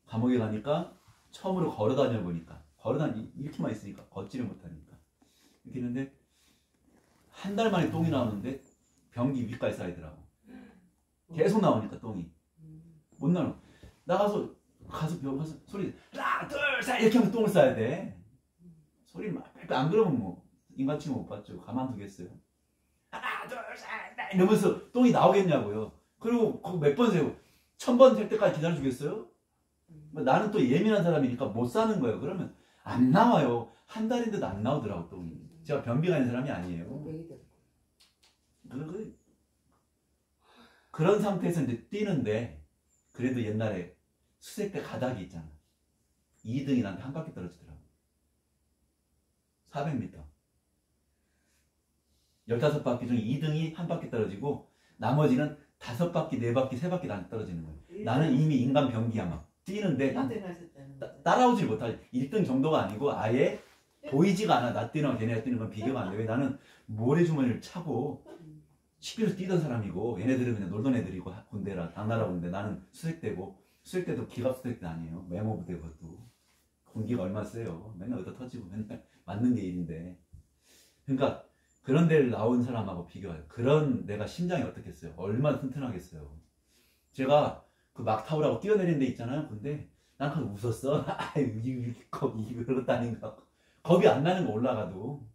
감옥에 가니까 처음으로 걸어 다녀 보니까 이렇게만 있으니까 걷지를 못하니까 이렇게 했는데 한 달 만에 똥이 나오는데 변기 위까지 쌓이더라고. 계속 나오니까 똥이 못 나와. 나가서 병 가서 소리 하나 둘 셋 이렇게 하면 똥을 싸야 돼. 소리 막 안 그러면 뭐 인간 취급 못 받죠. 가만두겠어요. 하나 둘 셋 이러면서 똥이 나오겠냐고요. 그리고 몇 번 세고 1000번 셀 때까지 기다려주겠어요? 나는 또 예민한 사람이니까 못 사는 거예요. 그러면 안 나와요. 한 달인데도 안 나오더라고 똥이. 제가 변비가 있는 사람이 아니에요. 그런 상태에서 이제 뛰는데 그래도 옛날에 수색대 가닥이 있잖아. 2등이 나한테 한 바퀴 떨어지더라고. 400m 15바퀴 중에 2등이 한 바퀴 떨어지고 나머지는 5바퀴, 4바퀴, 3바퀴 나한테 떨어지는 거예요. 나는 이미 인간 변기야. 막 뛰는데 따라오질 못하지. 1등 정도가 아니고 아예 보이지가 않아. 나 뛰는 거 걔네가 뛰는 건 비교가 안 돼. 왜 나는 모래주머니를 차고 10km 뛰던 사람이고 얘네들은 그냥 놀던 애들이고 군대라 당나라 군대. 나는 수색대고 수색대도 기갑 수색대 아니에요. 메모부대 그것도 공기가 얼마나 세요. 맨날 어디다 터지고 맨날 맞는 게 일인데. 그러니까 그런 데를 나온 사람하고 비교해요. 그런 내가 심장이 어떻겠어요. 얼마나 튼튼하겠어요. 제가 그 막타오라고 뛰어내리는 데 있잖아요. 근데 난 그거 웃었어. 거기 그것도 아닌가. 겁이 안 나는 거 올라가도.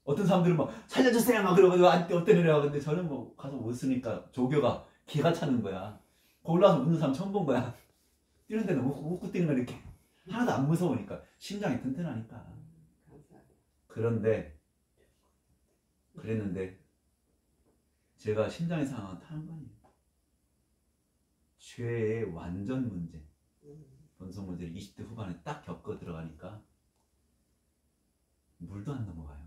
어떤 사람들은 막 살려주세요 막 그러고 어때 내려가. 근데 저는 뭐 가서 웃으니까 조교가 기가 차는 거야. 거 올라와서 웃는 사람 처음 본 거야. 뛰는 데는 웃고 뛰는 거 이렇게 하나도 안 무서우니까 심장이 튼튼하니까. 그랬는데 제가 심장이 상황을 타는 거 아니에요. 죄의 완전 문제. 본성 문제를 20대 후반에 딱 겪어 들어가니까 물도 안 넘어가요.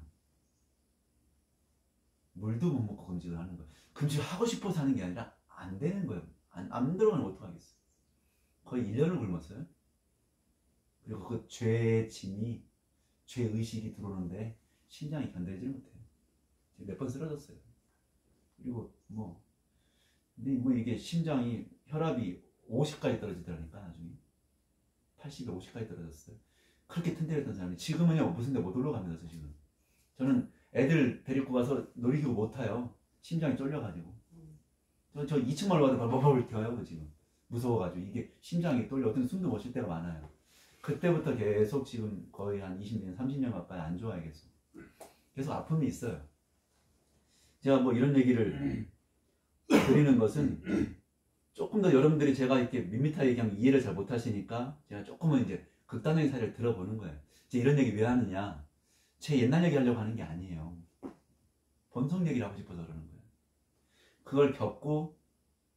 물도 못 먹고 금식을 하는 거예요. 금식을 하고 싶어서 하는 게 아니라 안 되는 거예요. 안 들어가면 어떡하겠어요. 거의 1년을 굶었어요. 그리고 그 죄의 짐이, 죄의식이 들어오는데 심장이 견뎌지를 못해요. 몇 번 쓰러졌어요. 그리고 근데 이게 심장이, 혈압이 50까지 떨어지더라니까 나중에. 80에 50까지 떨어졌어요. 그렇게 튼튼했던 사람이 지금은요 무슨 데 못 올라갑니다. 지금 저는 애들 데리고 가서 놀이기구 못 타요. 심장이 쫄려가지고. 저 2층 올라가도 벌벌 튀어요 지금. 무서워가지고. 이게 심장이 떨려. 어떤 숨도 못 쉴 때가 많아요. 그때부터 계속 지금 거의 한 20년 30년 가까이 안 좋아요. 계속 아픔이 있어요. 제가 뭐 이런 얘기를 드리는 것은 조금 더 여러분들이 제가 이렇게 밋밋하게 얘기하면 이해를 잘 못하시니까 제가 조금은 이제 극단적인 사례를 들어보는 거예요. 제가 이런 얘기 왜 하느냐, 제 옛날 얘기 하려고 하는 게 아니에요. 본성 얘기를 하고 싶어서 그러는 거예요. 그걸 겪고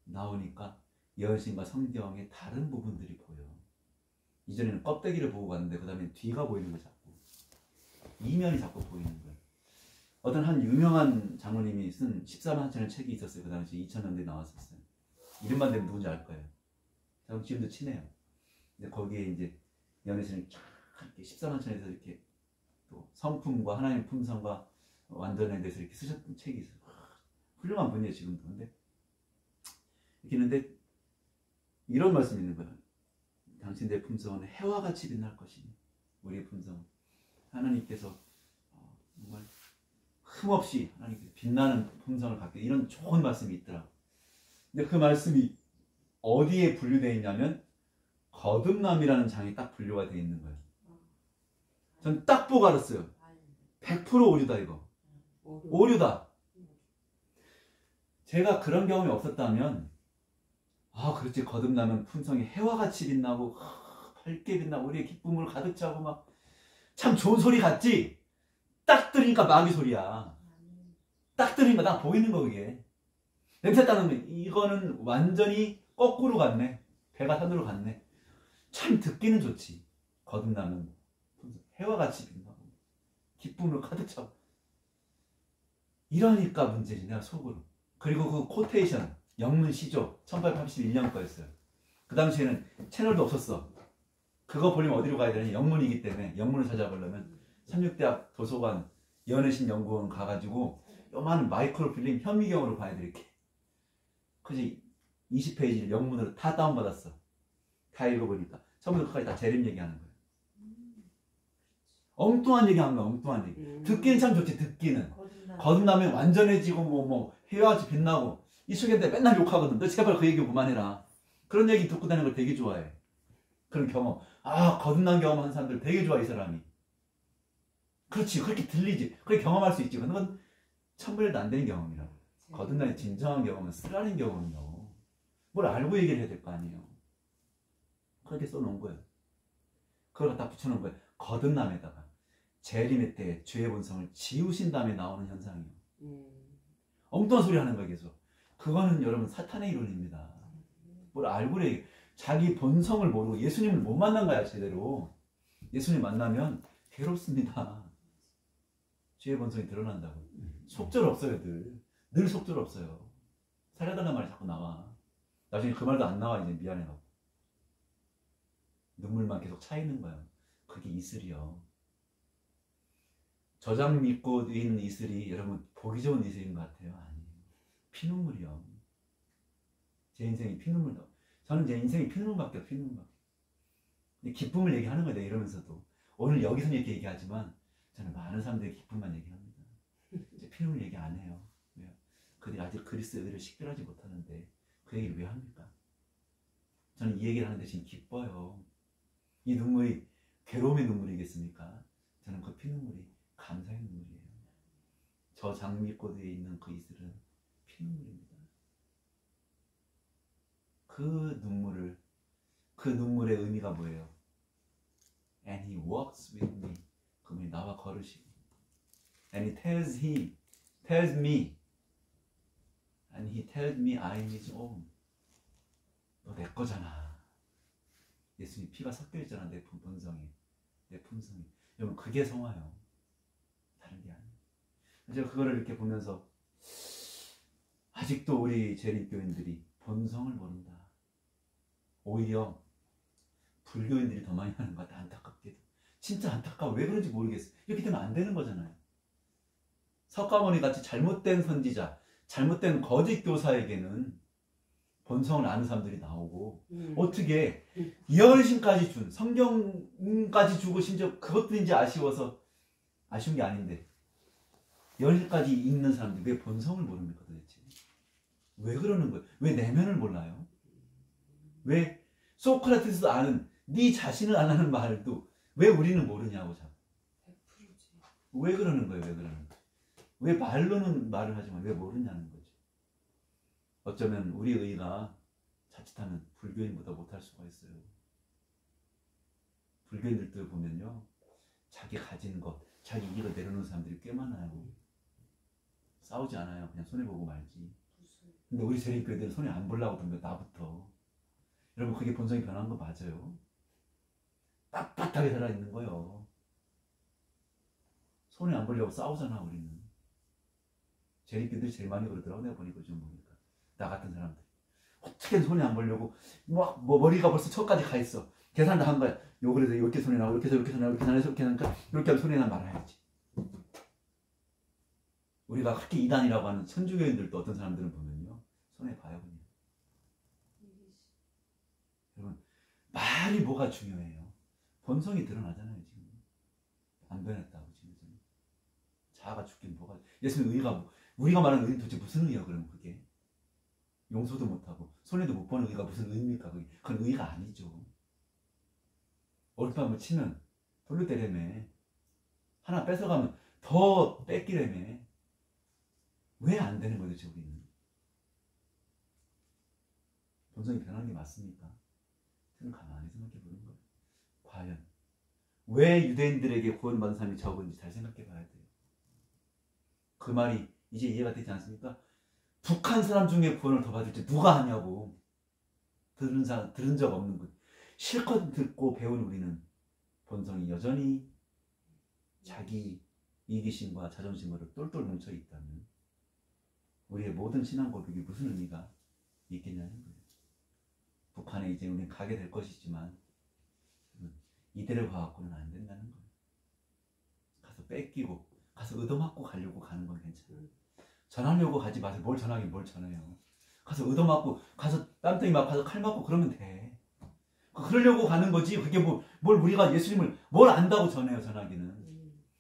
나오니까 예언신과 성경의 다른 부분들이 보여. 이전에는 껍데기를 보고 갔는데 그 다음에 뒤가 보이는 거 자꾸, 이면이 자꾸 보이는 거예요. 어떤 한 유명한 장로님이 쓴 14만 한천의 책이 있었어요. 그 당시 2000년대에 나왔었어요. 이름만 되면 누군지 알 거예요. 저는 지금도 친해요. 근데 거기에 이제 연애신을 쫙 이렇게 14만 천에서 이렇게 또 성품과 하나님의 품성과 완전에 대해서 이렇게 쓰셨던 책이 있어요. 훌륭한 분이에요 지금도. 근데 이렇게 있는데 이런 말씀이 있는 거예요. 당신의 품성은 해와 같이 빛날 것이니 우리의 품성은 하나님께서 정말 흠없이 하나님께서 빛나는 품성을 갖게, 이런 좋은 말씀이 있더라고요. 근데 그 말씀이 어디에 분류되어 있냐면 거듭남이라는 장이 딱 분류가 되어 있는 거예요. 전 딱 보고 알았어요. 100% 오류다 이거. 오류다. 제가 그런 경험이 없었다면 그렇지, 거듭나면 품성이 해와 같이 빛나고 밝게 빛나고 우리의 기쁨을 가득 차고 막 참 좋은 소리 같지? 딱 들으니까 마귀 소리야. 딱 들으니까 딱 보이는 거 그게. 냄새 따는 이거는 완전히 거꾸로 갔네. 배가 산으로 갔네. 참 듣기는 좋지. 거듭나면 해와 같이 빛나고 기쁨으로 가득 차고. 이러니까 문제지 내가 속으로. 그리고 그 코테이션 영문 시조 1881년 거였어요. 그 당시에는 채널도 없었어. 그거 보려면 어디로 가야 되냐, 영문이기 때문에 영문을 찾아보려면 삼육대학 도서관 연애신 연구원 가가지고 요만한 마이크로필름 현미경으로 봐야 돼 이렇게. 그래서 20페이지를 영문으로 다 다운받았어. 다 읽어보니까 처음부터 끝까지 다 재림 얘기하는 거예요. 엉뚱한 얘기 하는 거야. 엉뚱한 얘기. 듣기는 참 좋지. 듣기는 거듭나면 완전해지고 뭐 해와같이 빛나고 이 속인데 맨날 욕하거든. 너 제발 그 얘기 그만해라. 그런 얘기 듣고 다니는 걸 되게 좋아해. 그런 경험. 거듭난 경험한 사람들 되게 좋아해 이 사람이. 그렇지. 그렇게 들리지. 그렇게 경험할 수 있지. 그건 천분에도 안 되는 경험이라고. 거듭난 진정한 경험은 쓰라린 경험이라고. 뭘 알고 얘기를 해야 될 거 아니에요. 그렇게 써놓은 거예요. 그걸 갖다 붙여놓은 거예요. 거듭남에다가 재림의 때 죄의 본성을 지우신 다음에 나오는 현상이에요. 엉뚱한 소리 하는 거예요 계속. 그거는 여러분 사탄의 이론입니다. 뭘 알고 그래. 자기 본성을 모르고 예수님을 못 만난 거야 제대로. 예수님 만나면 괴롭습니다. 죄의 본성이 드러난다고. 속절 없어요 늘 속절 없어요. 살려달라는 말이 자꾸 나와. 나중에 그 말도 안 나와. 이제 미안해요. 눈물만 계속 차 있는 거예요. 그게 이슬이요. 저장 믿고 있는 이슬이 여러분 보기 좋은 이슬인 것 같아요? 아니에요. 피눈물이요. 제 인생이 피눈물도. 저는 제 인생이 피눈물밖에 없어요. 피눈물밖에. 기쁨을 얘기하는 거예요. 이러면서도 오늘 여기서는 이렇게 얘기하지만 저는 많은 사람들의 기쁨만 얘기합니다. 이제 피눈물 얘기 안 해요. 왜요? 그들이 아직 그리스도의 의를 식별하지 못하는데 그 얘기를 왜 합니까? 저는 이 얘기를 하는데 지금 기뻐요. 이 눈물이 괴로움의 눈물이겠습니까? 저는 그 피눈물이 감사의 눈물이에요. 저 장미꽃에 있는 그 이슬은 피눈물입니다. 그 눈물의 의미가 뭐예요? And he walks with me. 그분이 나와 걸으시고. And he tells me. And he tells me I am his own. 너 내 거잖아. 예수님 피가 섞여 있잖아. 내 본성에. 내 품성에. 여러분 그게 성화요. 다른 게 아니에요. 제가 그거를 이렇게 보면서 아직도 우리 재림교인들이 본성을 모른다. 오히려 불교인들이 더 많이 하는 것 같아. 안타깝게도. 진짜 안타까워. 왜 그런지 모르겠어. 이렇게 되면 안 되는 거잖아요. 석가모니 같이 잘못된 선지자, 잘못된 거짓 교사에게는 본성을 아는 사람들이 나오고 어떻게 예언신까지 준, 성경까지 주고 심지어 그것도 이제 아쉬워서 아쉬운 게 아닌데 예언신까지 읽는 사람들이 왜 본성을 모릅니까 도대체? 왜 그러는 거예요? 왜 내면을 몰라요? 왜 소크라테스도 아는 네 자신을 안 하는 말도 왜 우리는 모르냐고 자꾸. 왜 그러는 거예요? 왜 그러는 거예요? 왜 말로는 말을 하지만 왜 모르냐는 거죠. 어쩌면 우리 의가 자칫하면 불교인보다 못할 수가 있어요. 불교인들도 보면요, 자기 가진 것, 자기 이익을 내려놓는 사람들이 꽤 많아요. 싸우지 않아요. 그냥 손해보고 말지. 근데 우리 재림교회들은 손해 안 보려고 던데 나부터. 여러분 그게 본성이 변한 거 맞아요. 빳빳하게 살아있는 거예요. 손해 안 보려고 싸우잖아 우리는. 재림교회들이 제일 많이 그러더라고. 내가 보니까 좀 보니까 나 같은 사람들 어떻게 손해 안 보려고 뭐 머리가 벌써 척까지 가 있어. 계산 다 한 거야. 요 그래서 이렇게 손해 나고 이렇게 해서 이렇게 손해 나고 이렇게 해서 이렇게 하니까 이렇게 하면 손해 나 말아야지. 우리가 그렇게 이단이라고 하는 천주교인들도 어떤 사람들은 보면요, 손해 봐요 그냥. 여러분, 말이 뭐가 중요해요? 본성이 드러나잖아요 지금. 안 변했다고 지금. 자아가 죽긴 뭐가. 예수님 의가, 우리가 말하는 의는 도대체 무슨 의야 그러면 그게? 용서도 못하고 손해도 못 보는 의가 무슨 의입니까? 그건 의가 아니죠. 얼빵을 치면 돌려 때리며, 하나 뺏어가면 더 뺏기려며. 왜 안 되는 거죠 우리는? 본성이 변하는 게 맞습니까? 저는 가만히 생각해 보는 거예요. 과연 왜 유대인들에게 구원받은 사람이 적은지 잘 생각해 봐야 돼요. 그 말이 이제 이해가 되지 않습니까? 북한 사람 중에 구원을 더 받을지 누가 하냐고. 들은 적 없는 것. 실컷 듣고 배운 우리는 본성이 여전히 자기 이기심과 자존심으로 똘똘 뭉쳐 있다면 우리의 모든 신앙 고백이 무슨 의미가 있겠냐는 거예요. 북한에 이제 우리는 가게 될 것이지만 이대로 가갖고는 안 된다는 거예요. 가서 뺏기고 가서 얻어맞고 가려고 가는 건 괜찮아요. 전하려고 가지 마세요. 뭘 전하긴 뭘 전해요. 가서 얻어맞고 가서 땀덩이 맞고 가서 칼 맞고 그러면 돼. 그러려고 가는 거지. 그게 뭘 우리가 예수님을 뭘 안다고 전해요. 전하기는.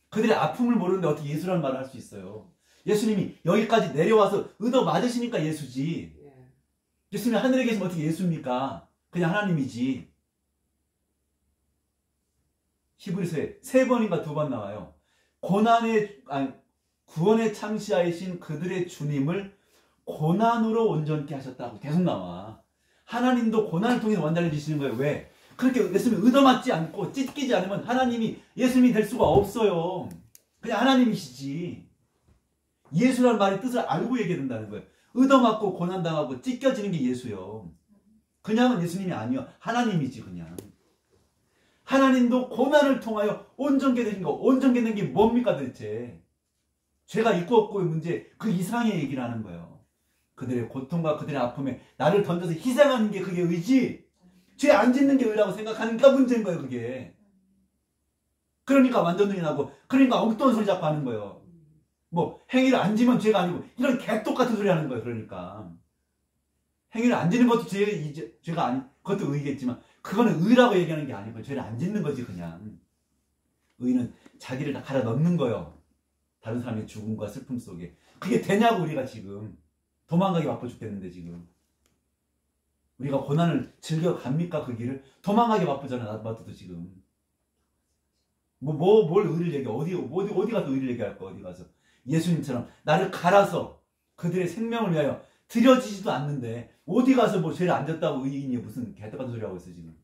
그들의 아픔을 모르는데 어떻게 예수라는 말을 할 수 있어요. 예수님이 여기까지 내려와서 얻어맞으시니까 예수지. 예수님이 하늘에 계시면 어떻게 예수입니까? 그냥 하나님이지. 히브리서에 3번인가 2번 나와요. 구원의 창시하이신 그들의 주님을 고난으로 온전케 하셨다고 계속 나와. 하나님도 고난을 통해서 완전해지시는 거예요. 왜? 그렇게 예수님이 얻어맞지 않고 찢기지 않으면 하나님이 예수님이 될 수가 없어요. 그냥 하나님이시지. 예수라는 말의 뜻을 알고 얘기해야 된다는 거예요. 얻어맞고 고난당하고 찢겨지는 게 예수요. 그냥은 예수님이 아니요. 하나님이지 그냥. 하나님도 고난을 통하여 온전케 되신 거. 온전케 된 게 뭡니까 도대체? 죄가 있고 없고의 문제, 그 이상의 얘기를 하는 거예요. 그들의 고통과 그들의 아픔에 나를 던져서 희생하는 게 그게 의지. 죄 안 짓는 게 의라고 생각하는 게 문제인 거예요 그게. 그러니까 완전 눈이 나고, 그러니까 엉뚱한 소리 자꾸 하는 거예요. 뭐 행위를 안 지면 죄가 아니고 이런 개똑같은 소리 하는 거예요. 그러니까 행위를 안 지는 것도 죄가 아니, 그것도 의겠지만 그거는 의라고 얘기하는 게 아니고 죄를 안 짓는 거지 그냥. 의는 자기를 다 갈아 넣는 거예요. 다른 사람의 죽음과 슬픔 속에. 그게 되냐고. 우리가 지금 도망가기 바빠 죽겠는데 지금 우리가 고난을 즐겨갑니까? 그 길을? 도망가기 바쁘잖아. 나도 봐도 지금 뭘 의를 얘기해. 어디 가서 의를 얘기할 거야. 어디 가서 예수님처럼 나를 갈아서 그들의 생명을 위하여 들여지지도 않는데 어디 가서 뭐 죄를 안 졌다고 의인이 무슨 개떡같은 소리 하고 있어 지금.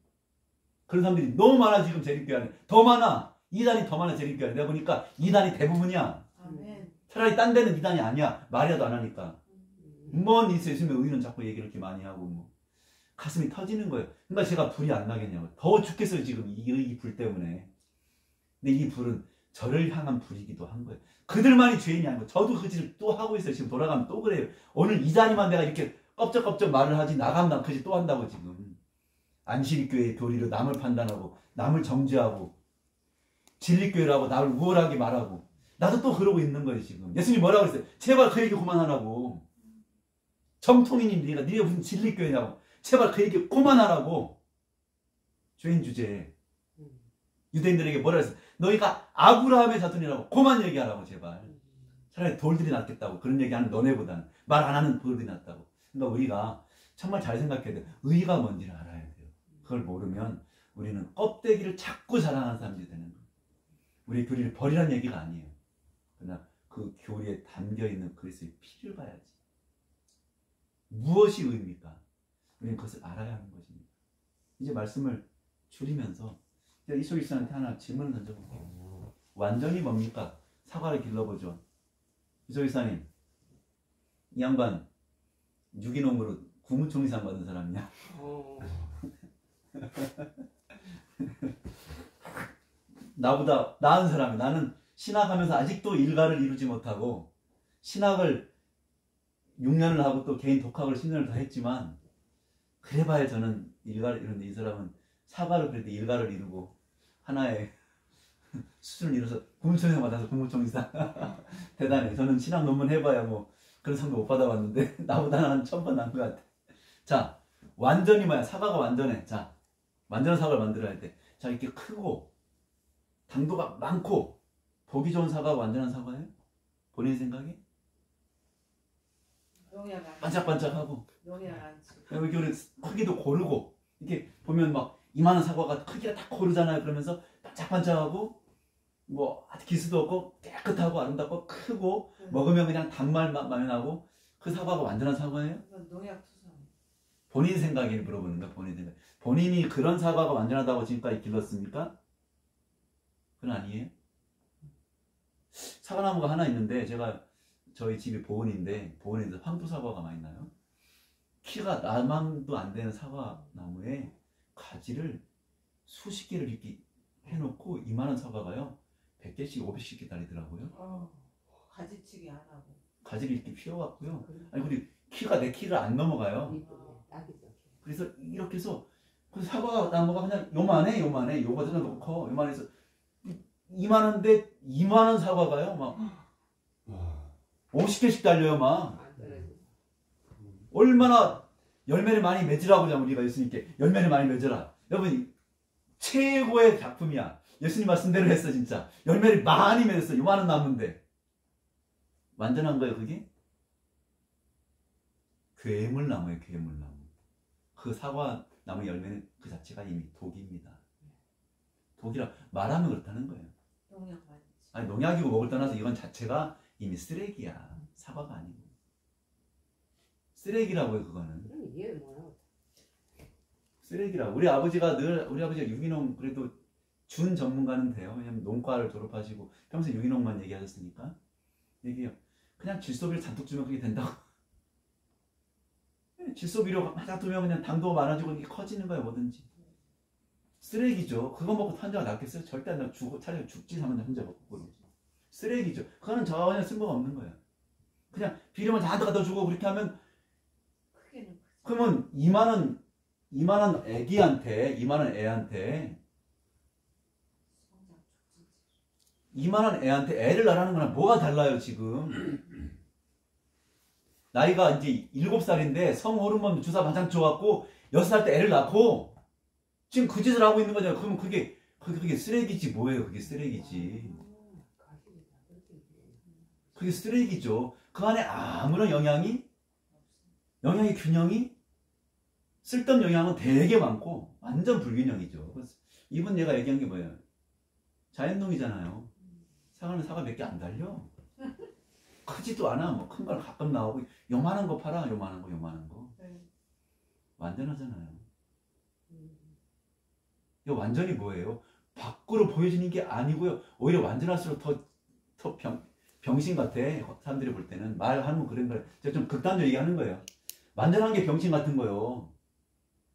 그런 사람들이 너무 많아 지금 재림교회 안에. 더 많아. 이단이 더 많아 재림교회 안에. 내가 보니까 이단이 대부분이야. 아멘. 차라리 딴 데는 이단이 아니야. 말이라도 안 하니까. 뭔 있으면 의는 자꾸 얘기를 이렇게 많이 하고 뭐. 가슴이 터지는 거예요. 그러니까 제가 불이 안 나겠냐고. 더워 죽겠어요 지금 이 불 때문에. 근데 이 불은 저를 향한 불이기도 한 거예요. 그들만이 죄인이 아니고 저도 그 짓을 또 하고 있어요. 지금 돌아가면 또 그래요. 오늘 이 자리만 내가 이렇게 껍적껍적 말을 하지 나가면 난 그 짓 또 한다고 지금. 안식교회의 교리로 남을 판단하고 남을 정죄하고 진리교회라고 나를 우월하게 말하고 나도 또 그러고 있는 거예요 지금. 예수님 뭐라고 그랬어요? 제발 그 얘기 그만하라고. 정통이님 니가 무슨 진리교회냐고. 제발 그 얘기 그만하라고. 죄인 주제에 유대인들에게 뭐라 했어요? 너희가 아브라함의 자손이라고 그만 얘기하라고 제발. 차라리 돌들이 낫겠다고. 그런 얘기하는 너네보다는 말 안 하는 돌들이 낫다고. 그러니까 우리가 정말 잘 생각해야 돼요. 의가 뭔지를 알아야 돼요. 그걸 모르면 우리는 껍데기를 자꾸 자랑하는 사람들이 되는 거예요. 우리 교리를 버리라는 얘기가 아니에요. 그러나 그 교리에 담겨있는 그리스도의 피를 봐야지. 무엇이 의입니까? 우리는 그것을 알아야 하는 것입니다. 이제 말씀을 줄이면서 이소 일사한테 하나 질문을 던져볼게요. 완전히 뭡니까? 사과를 길러보죠. 이소 일사님, 이 양반 유기농으로 국무총리상 받은 사람이냐? 나보다 나은 사람이. 나는 신학하면서 아직도 일가를 이루지 못하고 신학을 6년을 하고 또 개인 독학을 10년을 더 했지만 그래봐야 저는 일가를 이루는데 이 사람은 사과를 그래도 일가를 이루고 하나의 수준을 잃어서 국무총리상 받아서 국무총리상 대단해. 저는 신학 논문 해봐야 뭐 그런 상도 못 받아봤는데 나보다는 한 1000번 나은 것 같아. 자, 완전히 뭐야? 사과가 완전해. 자, 완전한 사과를 만들어야 할 때, 자, 이렇게 크고 당도가 많고 보기 좋은 사과가 완전한 사과예요? 본인 생각에? 농약 안 반짝반짝하고 농약 안 치. 여기 우리 크기도 고르고 이렇게 보면 막 이만한 사과가 크기가 딱 고르잖아요. 그러면서 반짝반짝하고 뭐 기스도 없고 깨끗하고 아름답고 크고 먹으면 그냥 단맛 많이 나고 그 사과가 완전한 사과예요? 이건 농약 투성. 본인 생각에 물어보는 거야. 본인 생각. 본인이 그런 사과가 완전하다고 지금까지 길렀습니까? 그건 아니에요. 사과나무가 하나 있는데 제가 저희 집이 보은인데 보은에서 황토 사과가 많이 나요. 키가 나만도 안 되는 사과나무에 가지를 수십 개를 이렇게 해놓고 이만한 사과가요 100개씩 500씩 달리더라고요. 가지치기 안 하고. 가지를 이렇게 피워갖고요. 아니 우리 키가 내 키를 안 넘어가요. 이쁘네. 딱이죠. 그래서 이렇게 해서 그 사과나무가 그냥 요만해 요거보다 더 커. 요만해서 이만한데 이만한 사과가요 막 50개씩 달려요 막. 안 떨어져. 얼마나 열매를 많이 맺으라고 우리가 예수님께 열매를 많이 맺어라. 여러분 최고의 작품이야. 예수님 말씀대로 했어 진짜. 열매를 많이 맺었어. 요만한 나무인데 완전한 거예요 그게? 괴물나무예요 괴물나무. 그 사과나무 열매는 그 자체가 이미 독입니다. 독이라 말하면 그렇다는 거예요. 농약 많이 치. 아니 농약이고 먹을 떠나서 이건 자체가 이미 쓰레기야. 사과가 아니고 쓰레기라고요 그거는. 그럼 이해를 못하고. 쓰레기라고. 우리 아버지가 유기농 그래도 준 전문가는 돼요. 왜냐면 농과를 졸업하시고 평생 유기농만 얘기하셨으니까. 얘기해요. 그냥 질소비를 잔뜩 주면 그게 된다고. 질소비료 하나 두면 그냥 당도가 많아지고 이게 커지는 거예요 뭐든지. 쓰레기죠. 그거 먹고 환자가 낫겠어요? 절대 안 나. 차라리 죽지 사면 환자가 먹고. 쓰레기죠. 그거는 전혀 쓸모가 없는 거예요. 그냥 비료만 잔뜩 갖다 주고 그렇게 하면 크게는 크지. 그러면 이만한 애한테 성장 촉진제. 이만한 애한테 애를 낳으라는 거랑 뭐가 달라요 지금. 나이가 이제 7살인데 성호르몬 주사 반창 줘갖고 6살 때 애를 낳고 지금 그 짓을 하고 있는 거잖아요. 그러면 그게 쓰레기지 뭐예요. 그게 쓰레기지. 가슴이 다 떨어지네. 그게 쓰레기죠. 그 안에 아무런 영양이 균형이 쓸데없는 영양은 되게 많고 완전 불균형이죠. 그래서 이분 얘가 얘기한 게 뭐예요? 자연농이잖아요. 사과는 사과 몇 개 안 달려. 크지도 않아. 뭐 큰 걸 가끔 나오고 요만한 거 팔아. 요만한 거. 네. 완전하잖아요. 이거 완전히 뭐예요? 밖으로 보여지는 게 아니고요. 오히려 완전할수록 더 병신 같아. 사람들이 볼 때는 말하면 그런 거예요. 제가 좀 극단적으로 얘기하는 거예요. 완전한 게 병신 같은 거요.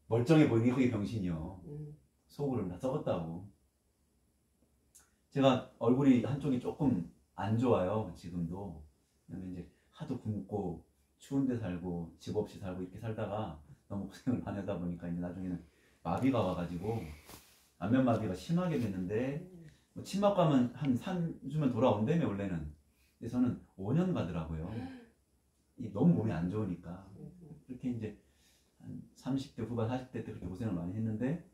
멀쩡해 보이는 게 그게 병신이요. 속으로는 다 썩었다고. 제가 얼굴이 한쪽이 조금 안 좋아요. 지금도. 왜냐면 이제 하도 굶고 추운 데 살고 집 없이 살고 이렇게 살다가 너무 고생을 많이 하다 보니까 이제 나중에는 마비가 와가지고 안면마비가 심하게 됐는데 뭐 침막 가면 한 3주면 돌아온다며 원래는. 근데 저는 5년 가더라고요. 너무 몸이 안 좋으니까. 그렇게 이제 한 30대 후반 40대 때 그렇게 고생을 많이 했는데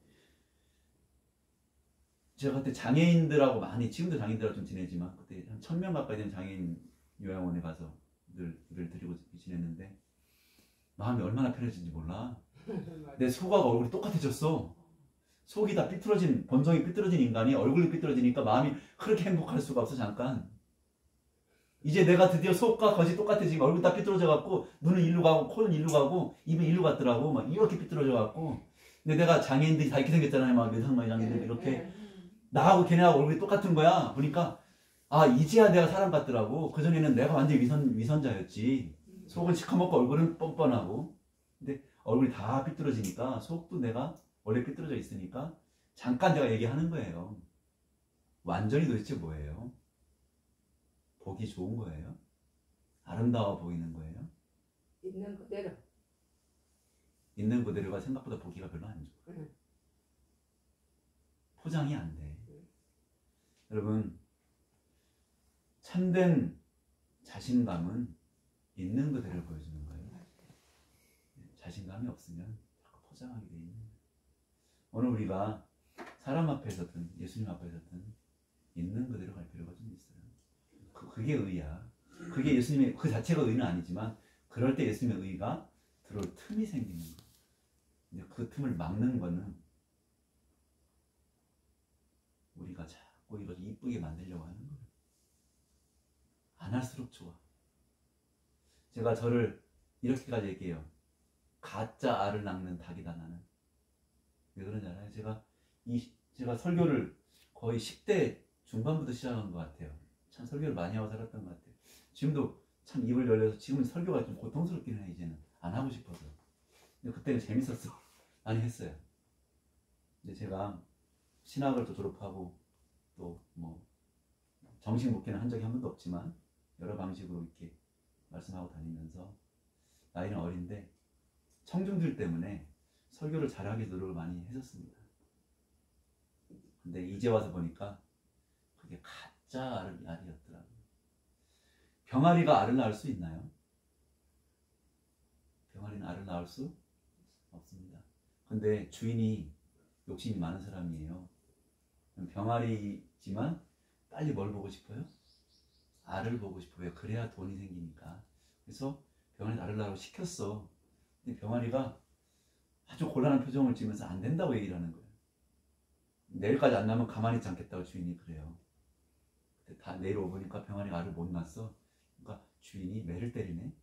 제가 그때 장애인들하고 많이 지금도 장애인들하고 좀 지내지만 그때 한 1000명 가까이 되는 장애인 요양원에 가서 늘 드리고 지냈는데 마음이 얼마나 편해진지 몰라. 내 속하고 얼굴이 똑같아졌어. 속이 다 삐뚤어진 본성이 삐뚤어진 인간이 얼굴이 삐뚤어지니까 마음이 그렇게 행복할 수가 없어. 잠깐 이제 내가 드디어 속과 겉이 똑같아지니까 얼굴 다 삐뚤어져 갖고 눈은 일로 가고 코는 일로 가고 입은 일로 갔더라고. 막 이렇게 삐뚤어져 갖고. 근데 내가 장애인들이 다 이렇게 생겼잖아요. 막 외상만 장애인들 이렇게 나하고 걔네하고 얼굴이 똑같은 거야. 보니까 아 이제야 내가 사람 같더라고. 그전에는 내가 완전 위선자였지. 속은 시커멓고 얼굴은 뻔뻔하고. 근데 얼굴이 다 삐뚤어지니까 속도 내가 원래 삐뚤어져 있으니까 잠깐 제가 얘기하는 거예요. 완전히 도대체 뭐예요? 보기 좋은 거예요? 아름다워 보이는 거예요? 있는 그대로. 있는 그대로가 생각보다 보기가 별로 안 좋아. 포장이 안 돼. 여러분, 참된 자신감은 있는 그대로 보여주는 거예요. 자신감이 없으면 자꾸 포장하게 돼 있는 거예요. 오늘 우리가 사람 앞에서든 예수님 앞에서든 있는 그대로 갈 필요가 좀 있어요. 그게 의야. 그게 예수님의 그 자체가 의는 아니지만 그럴 때 예수님의 의가 들어올 틈이 생기는 거예요. 근데 그 틈을 막는 거는 우리가 자꾸 이걸 이쁘게 만들려고 하는 거예요. 안 할수록 좋아. 제가 저를 이렇게까지 얘기해요. 가짜 알을 낳는 닭이다 나는. 왜 그런지 알아요? 제가 설교를 거의 10대 중반부터 시작한 것 같아요. 참 설교를 많이 하고 살았던 것 같아요. 지금도 참 입을 열려서 지금은 설교가 좀 고통스럽긴 해. 이제는 안 하고 싶어서. 근데 그때는 재밌었어. 많이 했어요. 근데 제가 신학을 또 졸업하고 또 뭐 정식 목회는 한 적이 한 번도 없지만 여러 방식으로 이렇게 말씀하고 다니면서 나이는 어린데 청중들 때문에 설교를 잘하기 노력을 많이 했었습니다. 근데 이제 와서 보니까 그게 가짜 알이었더라고요. 병아리가 알을 낳을 수 있나요? 병아리는 알을 낳을 수 없습니다. 근데 주인이 욕심이 많은 사람이에요. 병아리지만 빨리 뭘 보고 싶어요? 알을 보고 싶어요. 그래야 돈이 생기니까. 그래서 병아리 알을 낳으라고 시켰어. 근데 병아리가 아주 곤란한 표정을 지으면서 안 된다고 얘기를 하는 거예요. 내일까지 안 나면 가만히 있지 않겠다고 주인이 그래요. 근데 다 내일 오보니까 병아리가 알을 못 낳았어. 그러니까 주인이 매를 때리네.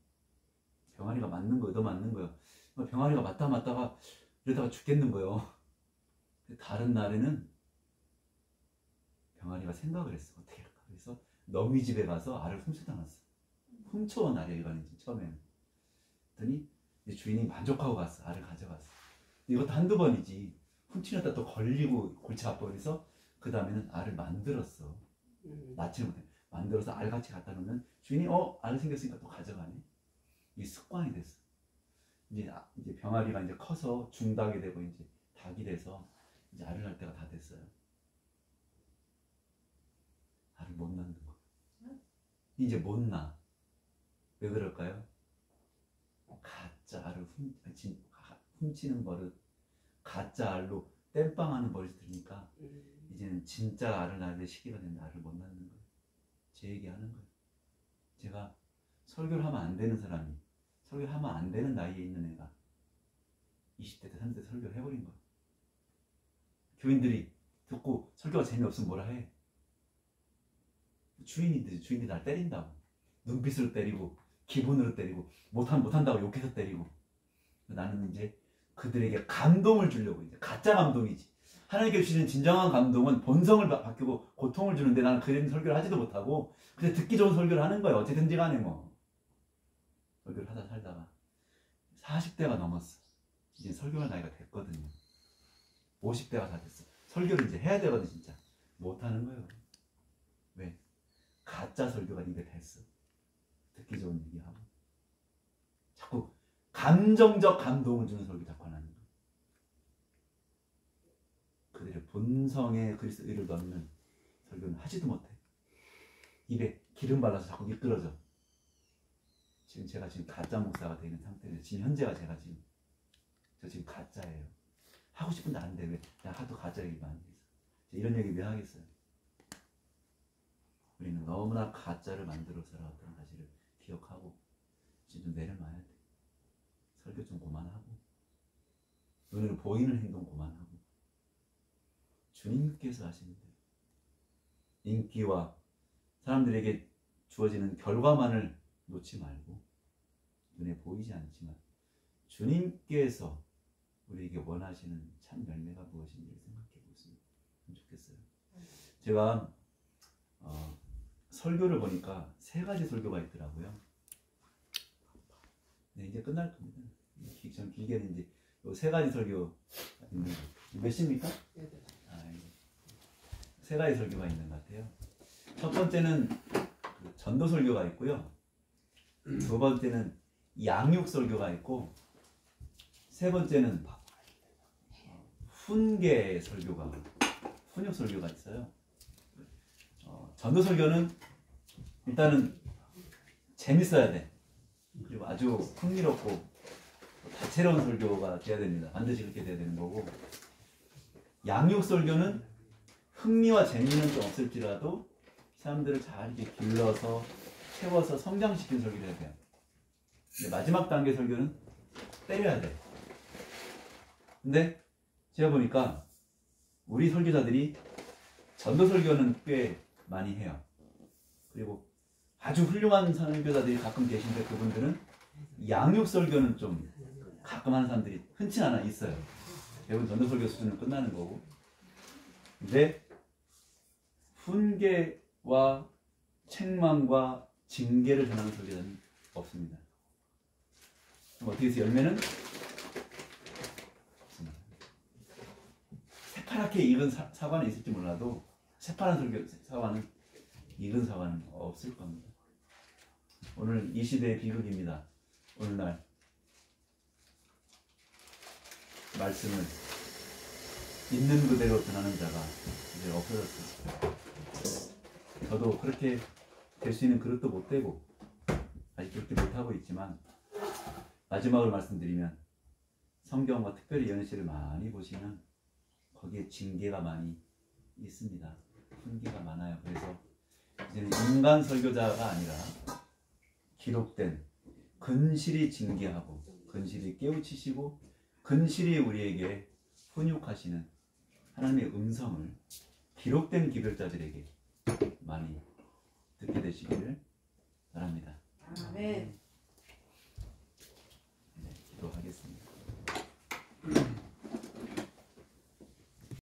병아리가 맞는 거예요. 너 맞는 거예요. 병아리가 맞다가 이러다가 죽겠는 거예요. 다른 날에는 병아리가 생각을 했어. 어떻게 할까? 그래서 너미 집에 가서 알을 훔쳐다놨어. 훔쳐온 알이 이거는 처음에는. 그랬더니 이제 주인이 만족하고 갔어. 알을 가져갔어. 이것도 한두 번이지. 훔치려다 또 걸리고 골치 아파. 그래서 그 다음에는 알을 만들었어. 낳지 못해. 만들어서 알같이 갖다 놓으면 주인이 알 생겼으니까 또 가져가네. 이게 습관이 됐어. 이제 병아리가 이제 커서 중닭이 되고 이제 닭이 돼서 이제 알을 낳을 때가 다 됐어요. 알을 못 낳는 거. 이제 못 낳아. 왜 그럴까요? 가짜 알을 훔치는 버릇, 가짜 알로 땜빵하는 버릇이 들으니까 이제는 진짜 알을 낳을 시기가 됐는데 알을 못 낳는 거예요. 제 얘기하는 거예요. 제가 설교를 하면 안 되는 사람이 설교를 하면 안 되는 나이에 있는 애가 20대 때 30대 설교를 해버린 거예요. 교인들이 듣고 설교가 재미없으면 뭐라 해? 주인이 날 때린다고. 눈빛으로 때리고 기분으로 때리고 못한다고 욕해서 때리고. 나는 이제 그들에게 감동을 주려고. 이제 가짜 감동이지. 하나님께 주시는 진정한 감동은 본성을 바뀌고 고통을 주는데 나는 그런 설교를 하지도 못하고 근데 듣기 좋은 설교를 하는 거예요. 어쨌든지 간에 뭐 설교를 하다 살다가 40대가 넘었어. 이제 설교할 나이가 됐거든요. 50대가 다 됐어. 설교를 이제 해야 되거든. 진짜 못하는 거예요. 왜? 가짜 설교가 입에 됐어. 듣기 좋은 얘기하고 자꾸 감정적 감동을 주는 설교 자꾸 하는 거예요. 그들의 본성에 그리스도 의를 넣는 설교는 하지도 못해. 입에 기름 발라서 자꾸 미끄러져. 제가 지금 가짜 목사가 되는 상태예요. 지금 현재가 저 지금 가짜예요. 하고 싶은데 안 돼. 왜? 내가 하도 가짜 얘기만 안 해서. 이런 얘기 왜 하겠어요? 우리는 너무나 가짜를 만들어 살아왔다는 사실을 기억하고 이제 좀 내려놔야 돼. 설교 좀 그만하고 눈으로 보이는 행동 그만하고 주님께서 하시는 대로 인기와 사람들에게 주어지는 결과만을 놓지 말고 눈에 보이지 않지만 주님께서 우리에게 원하시는 참 열매가 무엇인지를 생각해 보시면 좋겠어요. 제가 설교를 보니까 3가지 설교가 있더라고요. 네, 이제 끝날 겁니다. 전 길게는 이제 요 3가지 설교 있는 몇 시입니까? 3가지 설교가 있는 것 같아요. 첫 번째는 그 전도 설교가 있고요. 두 번째는 양육 설교가 있고 세 번째는 훈계 설교가 훈육 설교가 있어요. 전도 설교는 일단은 재밌어야 돼. 그리고 아주 흥미롭고 다채로운 설교가 돼야 됩니다. 반드시 그렇게 돼야 되는 거고, 양육 설교는 흥미와 재미는 좀 없을지라도 사람들을 잘 이렇게 길러서 채워서 성장시키는 설교를 해야 돼요. 근데 마지막 단계 설교는 때려야 돼. 근데 제가 보니까 우리 설교자들이 전도 설교는 꽤 많이 해요. 그리고 아주 훌륭한 설교자들이 가끔 계신데 그분들은 양육 설교는 좀 가끔 하는 사람들이 흔치 않아 있어요. 대부분 전도 설교 수준은 끝나는 거고. 근데 훈계와 책망과 징계를 전하는 설교자는 없습니다. 그럼 어떻게 해서 열매는 없습니다. 새파랗게 익은 사과는 있을지 몰라도 새파란 사과는 익은 사과는 없을 겁니다. 오늘 이 시대의 비극입니다. 오늘날 말씀을 있는 그대로 전하는 자가 이제 없어졌습니다. 저도 그렇게 될 수 있는 그릇도 못 되고 아직 그렇게 못하고 있지만, 마지막으로 말씀드리면 성경과 특별히 연애시를 많이 보시면 거기에 징계가 많이 있습니다. 훈계가 많아요. 그래서 이제는 인간 설교자가 아니라 기록된 근실이 징계하고 근실이 깨우치시고 근실이 우리에게 훈육하시는 하나님의 음성을 기록된 기별자들에게 많이 듣게 되시기를 바랍니다. 아멘.